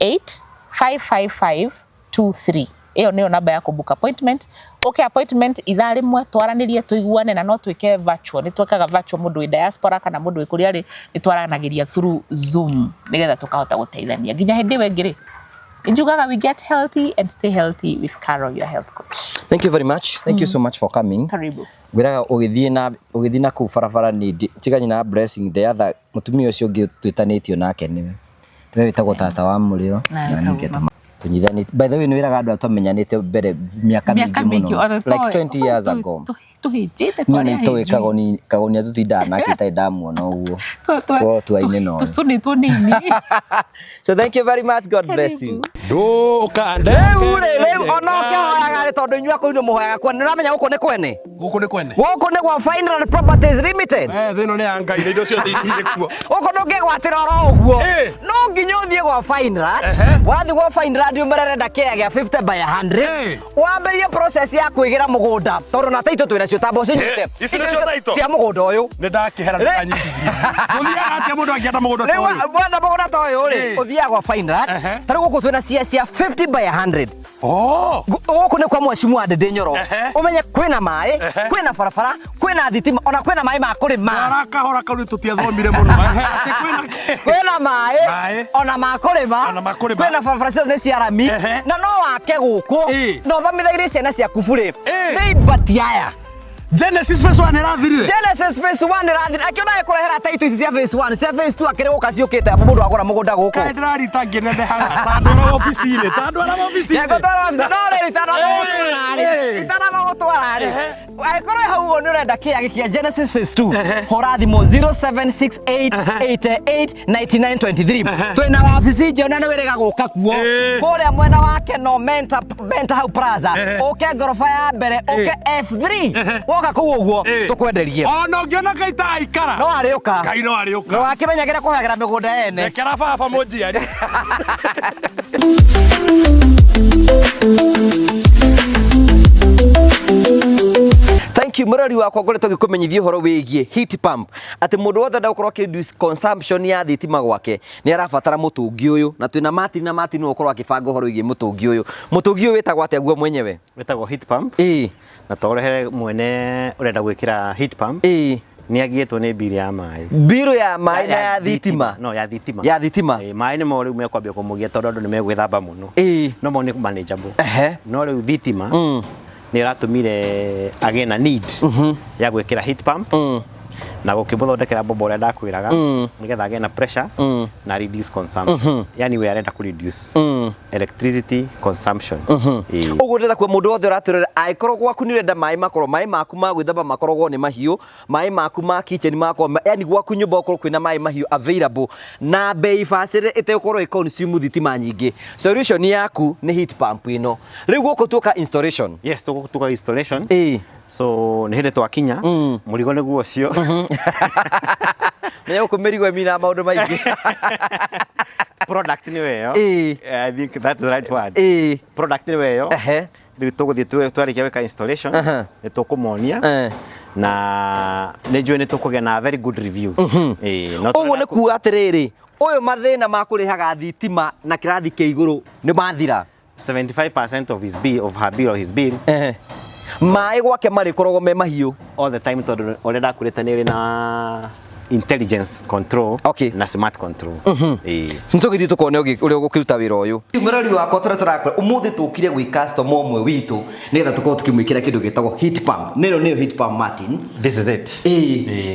855523 iyo niyo namba ya ku book appointment okay appointment ithaa rimwe twaranirie tuiguane na no twike virtual ni twekaga virtual mundu wi diaspora kana mundu wi kuria ri ni twaranagiria through Zoom nigetha tukahota guteithania nginya hindi wengire injugaga we get healthy and stay healthy with Caro your health coach. Thank you very much. Thank you so much for coming. Karibu. Wiraga ugithie na ku farafara ni tigani na blessing the other mutumia ucio ngi twitanitio nake niwe witagwo tata wa Muriro na ningeta tunyithani by the way ni wiraga andu atumenyanite mbere miaka mingi muno like 20 years ago tuhijite kwa ni to kagoni atutinda na kita ndamuona uguo twaine no tusuni tunini so thank you very much, God bless you. Leo onoke hoyaga ri tondu inyua kuino muhoyaga kwa niramenya guku ni kwene guku ni gwa Final Properties Limited thino ni anga ile indo cio thiri kuo guku ndungi gwatira oro uguo no nginya uthie gwa Final wathi gwa Final ndio merenda kia gya 50 by 100 wamberie process ya kuigira mugunda tondu na taito twina cio tambo cinyite cio taito cia mugunda uyu ni ndakihera ndanyiti muthia atia mundu angienda mugunda to uyu mugunda to uyu ri uthia gwa Final tari guku twina cia area cia 50 by 100 Gũkũ nĩ kwa mwacimu wa Ndĩndĩ Nyoro ũmenye kwĩna maĩ kwĩna barabara kwĩna thitima ona kwĩna maĩ ma kũrĩma Arakahora kau tũtiathomire mũno kwĩna maĩ ona ma kũrĩma kwĩna barabara ciothe nĩ cia rami na no wake gũkũ no thomithagĩrie ciana ciaku burĩ nĩ ibati aya Genesis phase 1 irathirire Genesis phase 1 irathirire akiona ekurehera title ici cia phase 1 cia phase 2 akire guka ciukite mundu agura mugunda guku kai ndirarita ngenende haga tandora office-ini yego tandora office no riri tandora gutwara ri aikoro hau ni urenda kia gikia Genesis phase 2 hora thimo 0768889923 twina wa office jona ni wirega guka kuo kuria mwena wake no Benta hau plaza oke gorofa ya mbere oke F3 woka kuu uguo tukwenderie ona ngiona kaita aikara no ariuka kai no ariuka no akimenyagera kuhagera migunda ene ekera baba mojiari Thank you murari wakwa ngoretwo gikumenyithia horo wigie heat pump ati mundu wothe ndakorwo reduce consumption ya thitima gwake ni arabatara mutungi uyu na twina Mathina ukorwo akibanga horo wigie mutungi uyu wetagwo atia guo mwenyewe wetagwo heat pump na torehere mwene urenda gwikira heat pump ni agietwo ni bill ya mai na ya thitima no ya thitima mai ni mo riu mekwambia kumugia tondu andu ni megwithamba muno no mo ni manageable no riu thitima ni ratumire agena need ya gwikira heat pump na gukimuthondekera bombo ria ndakwiraga nigetha agena pressure na reduce consumption yani we arenda ku reduce electricity consumption uguo ndetha kwa mundu wothe uraturira aikorwo gwaku ni urenda mai maku ma gwithamba makorogwo ni mahiu mai maku ma kitchen makwa yani gwaku nyumba ukorwo kwina mai mahiu available na bei facile itekorwo iconsume thitima nyingi solution yaku ni heat pump ino riu guko tuka installation yes tuka installation so ni hinde twakinya murigo niguo ucio Nyo kumerigo mina maundu maingi product ni weyo I think that's the right word product ni weyo riu tuguthie twarikia weka installation ni tukumonia na nejwe ni tukugia na very good review uguo ni kuga atiriri uyu mathina ma kurihaga thitima na kirathi ke iguru ni mathira 75% of his bill of her bill or his bill mai gwake mari korogo me mahiu all the time tondu orenda kureta ni na intelligence control na smart control ntugithi tukone uri ugukiruta wira uyu murari wakwa turakora umuthi tukire gwi customer omwe witu nigetha tukorwo tukimwikira kindu gitagwo heat pump nero niyo heat pump Martin this is it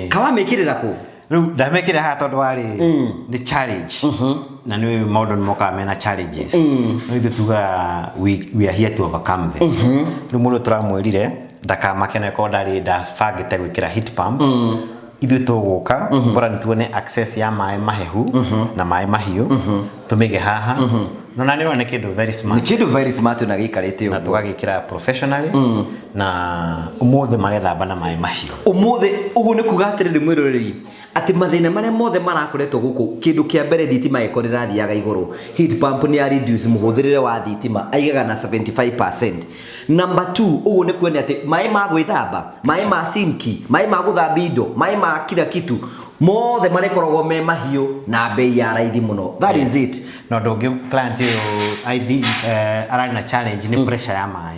kawa mekirira ku riu ndamekire ha tondu wari ni challenge na ni modern moka mena challenges no ithu tuga we are here to overcome them riu mundu turamwirire ndakamakene ko ndari ndabangite gwikira heat pump ithu tuguka bora nituone access ya mai mahehu na mai mahiu tumige haha no na niro ni kindu very smart na gikarite uguo na tugagikira professionally na umuthe marethamba na mai mahiu umuthe uguo ni kuga atiriri mwiroreri ati mathina maria mothe marakoretwo guku kindu kia mbere thitima ikorera thiaga iguru heat pump ni ya reduce muhuthirire wa thitima aigaga na 75%. Number 2 uguo ni kuona ati mai ma gwithamba mai ma sinki mai ma guthamba indo mai ma kila kitu mothe marekoragwo me mahiu na bei ya raithi muno that is it no donge client I think arana na challenge ni pressure ya mai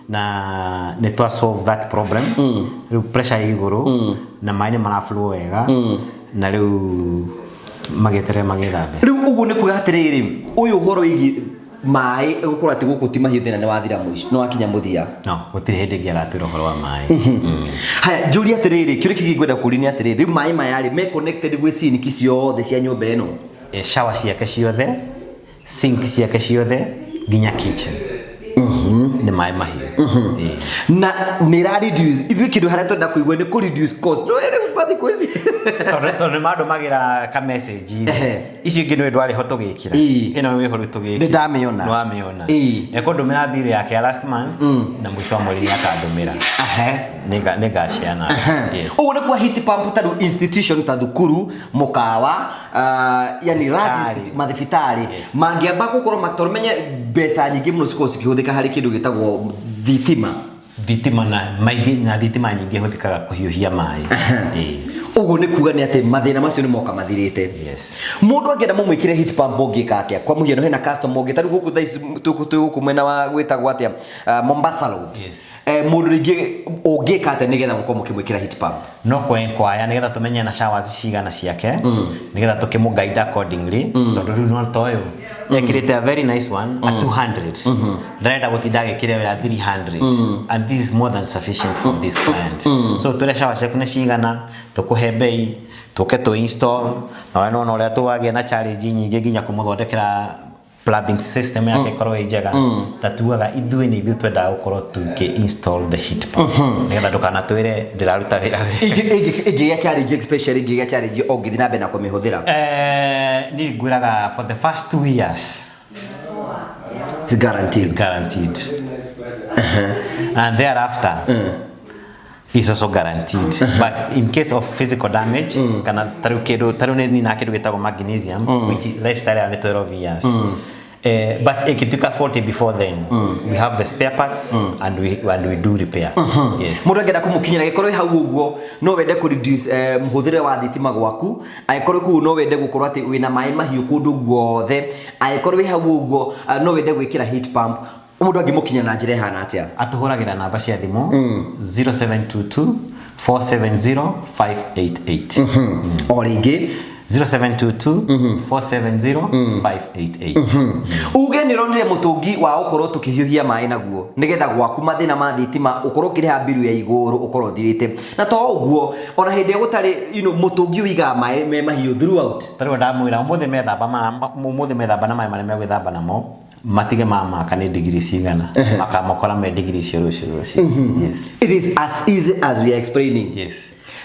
na ne to solve that problem riu pressure iguru na mai ni maraflow wega na riu magetere magithambe riu uguo ni kuga atiriri uyu horo igi mai gukora ati guku ti mahiu thina ni wathira muici no akinya muthia no gutire hindi ngiagatwira horo wa mai haya Julia atiriri kiri kigwenda kurini atiriri mai mayari me connected gwi sink ciothe cia nyumba eno shower ciake ciothe sink ciake ciothe ginya kitchen ni mai mahiu na ni reduce if you kidu harato nda kuigwa ni ku reduce cost no ere bathi kwezi tondu mando magira ka message icio ngi no ndwari hoto gikira ino wi horu tugikira ndamiona no amiona ekondumira bill yake last month na mwisho wa mwezi akandumira nega ciana yes uguo ni kwa heat pump tadu institution ta thukuru mukawa yani radi mathibitari mangiamba gukorwo matormenye mbeca nyingi muno ciko cikihuthika hari kindu gitagwo thitima na maingi na thitima nyingi huthikaga kuhiuhia mai ugo ni kuga ni ati mathina macio ni moka mathirite Yes. mundu angenda mumwikire heat pump ungika atia kwa muhiano hena customer ungi tari guku thaici tuku mwena wa gwitagwo atia Mombasa Road Yes. mundu ringi ungika atia nigetha gukorwo mukimwikira heat pump No kwaya nigetha tumenye na showers cigana ciake nigetha tukimuguide accordingly tondu riu no toyo ekirite a very nice one at 200 ndrenda gutinda gikire ya 300 and this is more than sufficient for this client so tule shower ciaku ni cigana tukuhe bei tuke tu install na wana no ria tuwagia na challenge nyingi nginya kumuthondekera plumbing system yake korwo njega tatuaga ithuĩ nĩ ithuĩ twendaga gũkorwo tuki-install the heat pump nĩgetha ndũkanatwĩre ndĩraruta wĩra ingĩgĩa challenge especially ingĩgĩa challenge ũngĩthiĩ na mbere na kũmĩhũthĩra niĩ ngwĩraga for the first 2 years it's guaranteed and thereafter is also guaranteed but in case of physical damage kana taru ni na kidu gitagwo magnesium which is lifestyle ya 12 years but ikituka 40 before then we have the spare parts and we do repair yes mundu angenda kumukinyira gikorwo hau uguo no wende ku reduce muhuthire wa thitima gwaku aikorwo ku no wende gukorwo ati wina mai mahiu kundu guothe aikorwo hau uguo no wende gwikira heat pump mundu angimukinya na njira hana atia atuhuragira namba cia thimu 0722 470 588 o ringi 0722 470 588 uge ni ronire mutungi wa ukorwo tukihiuhia mai naguo nigetha gwaku mathina ma thitima ukorwo kiriha biru ya iguru ukorwo thirite na to uguo ona hindi gutari mutungi wiga mai me mahiu throughout tari ndamwira umuthi methamba na mai mare megwithamba namo matige mama kana degree cigana makamokora me degree cio rucio yes it is as easy as we are explaining yes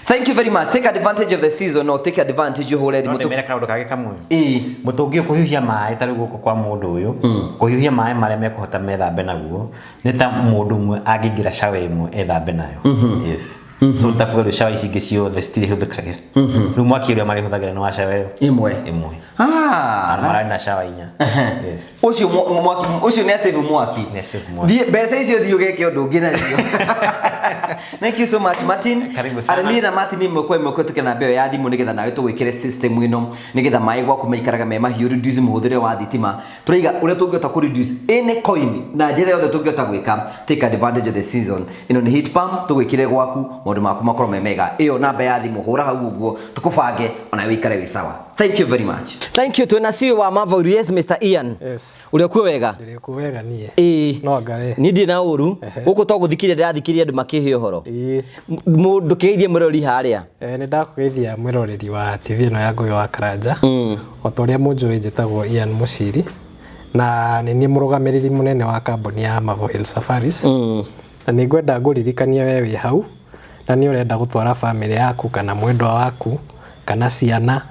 thank you very much take advantage of the season or take advantage you whole mutu mera kaundu kage kamwe mutungi kuhiuhia mai tari guko kwa mundu uyu kuhiuhia mai mare mekuhota methambe naguo ni ta mundu mwe angingira shawe imwe ethambe nayo yes so takwero shawa icingi ciothe citiri huthikage riu mwaki uria mari huthagira ni wa shawa imwe marari na shawa inya yes ucio mwaki ucio ni save mwaki mbeca icio thio geke undu ungi na cio thank you so much Martin arani na Martin imwe tukena mbeo ya thimu nigetha nawe tugwikire system ino nigetha mai gwaku maikaraga me mahiu reduce muhuthire wa thitima turiga uria tungihota ku reduce any coin na njira yothe tungihota gwika take advantage of the season ino ni heat pump tugwikire gwaku maundu maku makorwo me mega iyo namba ya thimu hura hau uguo tukubange ona wikare wi sawa thank you very much thank you twina CEO wa Marvel yes Mr Ian yes uri ku wega ndiri ku wega nie no ngare ni ndi na uru guku to guthikiria ndirathikiria andu makihe uhoro mundu keithie mwirori haria ni ndakugeithia mwiroreri wa TV no ya Ngugi wa Karanja o toria munjui njitagwo Ian Muciri na ni murugamiriri munene wa kambuni ya Marvel Safaris na ni ngwenda nguririkania wewe hau na ni urenda gutwara family yaku kana mwendwa waku kana ciana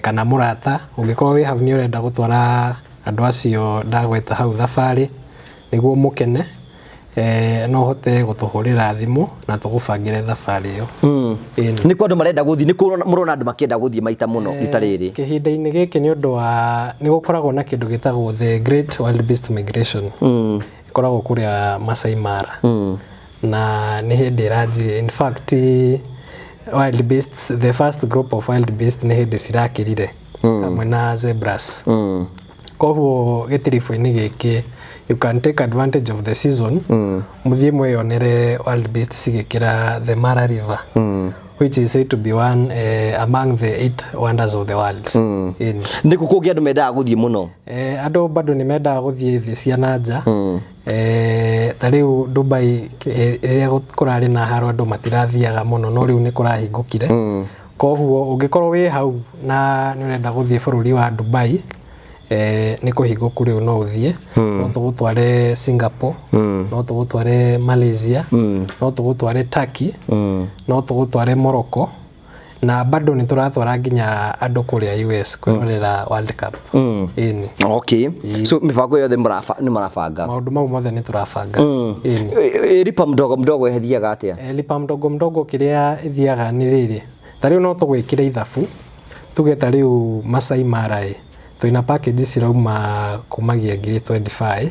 kana murata ungikorwo wi hau ni urenda gutwara andu acio ndagweta hau thabari niguo mukene no hote gutuhurira thimu na tugubangire thabari iyo ni kwa andu marenda guthi ni murona andu makienda guthi maita muno ritariri kihinda-ini giki ni undu wa ni gukoragwo na kindu gitagwo the Great Wild Beast Migration ikoragwo kuria Masai Mara na ni hindi ranjire in fact wild beasts the first group of wild beasts ni hindi cirakirire hamwe na zebras koguo gitirifu-ini giki you can take advantage of the season muthie mweyonere wild beasts cigikira the Mara River which is said to be one among the 8 wonders of the world ni kukugi andu mendaga guthie muno andu bado ni mendaga guthie thi cia nanja tariu Dubai ria kurari na haro andu matirathiaga muno no riu ni kurahingukire koguo ungikorwo wi hau na ni urenda guthie bururi wa Dubai ni kuhinguku riu no uthie no tugutware Singapore no tugutware Malaysia no tugutware Turkey no tugutware Morocco na bado ni turatwara nginya andu kuria US kwirorera World Cup okay so mifango yothe ni marabanga maundu mau mothe ni turabanga lipa mdogo mdogo ethiaga atia lipa mdogo mdogo kiria ithiaga ni riri tariu no tugwikira ithabu tuge tariu Masai Mara twina package cirauma kumagia 25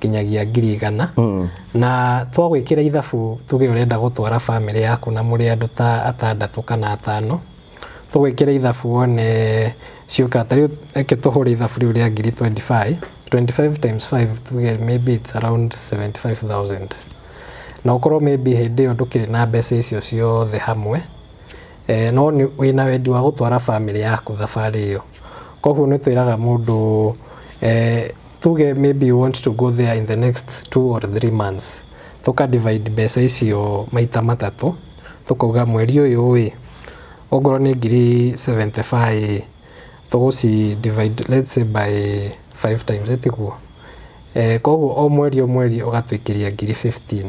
kinyagia 100 na twagwikira ithabu tuge urenda gutwara family yaku na muri andu ta 6 kana 5 twagwikira ithabu one ciuka tari eke tuhuri ithabu riu ria 25 times 5 tuge maybe it's around 75,000 na ukorwo maybe hindi yo ndukiri na mbeca icio ciothe hamwe no ni wina wendi wa gutwara family yaku thabari iyo koguo ni twiraga mundu tuge maybe you want to go there in the next 2 or 3 months tuka divide mbeca icio maita matatu tukauga mweri uyu wi ogoro ni 75 tuguci divide let's say by 5 times etiguo koguo o mweri ugatwikiria 15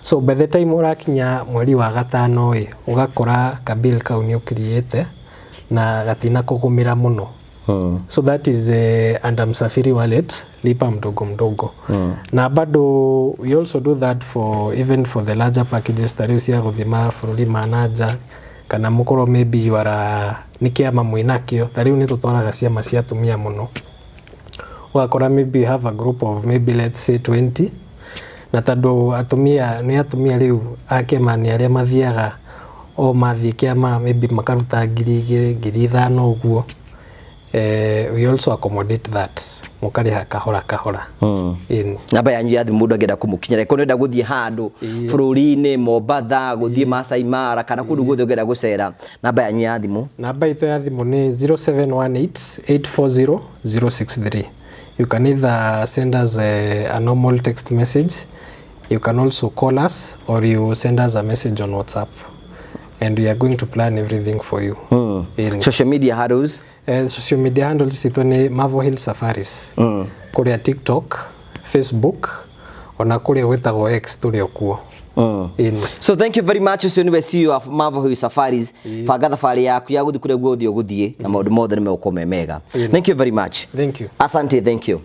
so by the time urakinya mweri wa gatano wi ugakora ka bill kau ni ukiriete na gatina kugumira muno so that is under Msafiri wallet lipa mdogo mdogo na bado we also do that for even for the larger packages tari ucia guthima bururi manager kana mukoro maybe you are nikiama mwinakio tari ni tutwaraga ciama cia atumia muno wakora maybe you have a group of maybe let's say 20 na tando atumia riu akema ni aria mathiaga o mathie kiama maybe makaruta 2,000 uguo we also accommodate that mukariha kahora namba yanyu ya thimu ndagenda kumukinyira ko nenda guthie handu bururi-ini Mombatha guthie Masai Mara kana kundu guthie ngenda gucera namba yanyu ya thimu namba ito ya thimu ni 0718840063 you can either send us a normal text message you can also call us or you send us a message on WhatsApp and we are going to plan everything for you in social media handles social media handles ito ni Mavo Hill Safaris kuria TikTok, Facebook ona kuria wetagwo X turi okuo so thank you very much ucio niwe CEO of Mavo Hill Safaris banga thabari yaku ya guthie kuria guthie na maundu mothe ni megukome mega thank you very much thank you asante thank you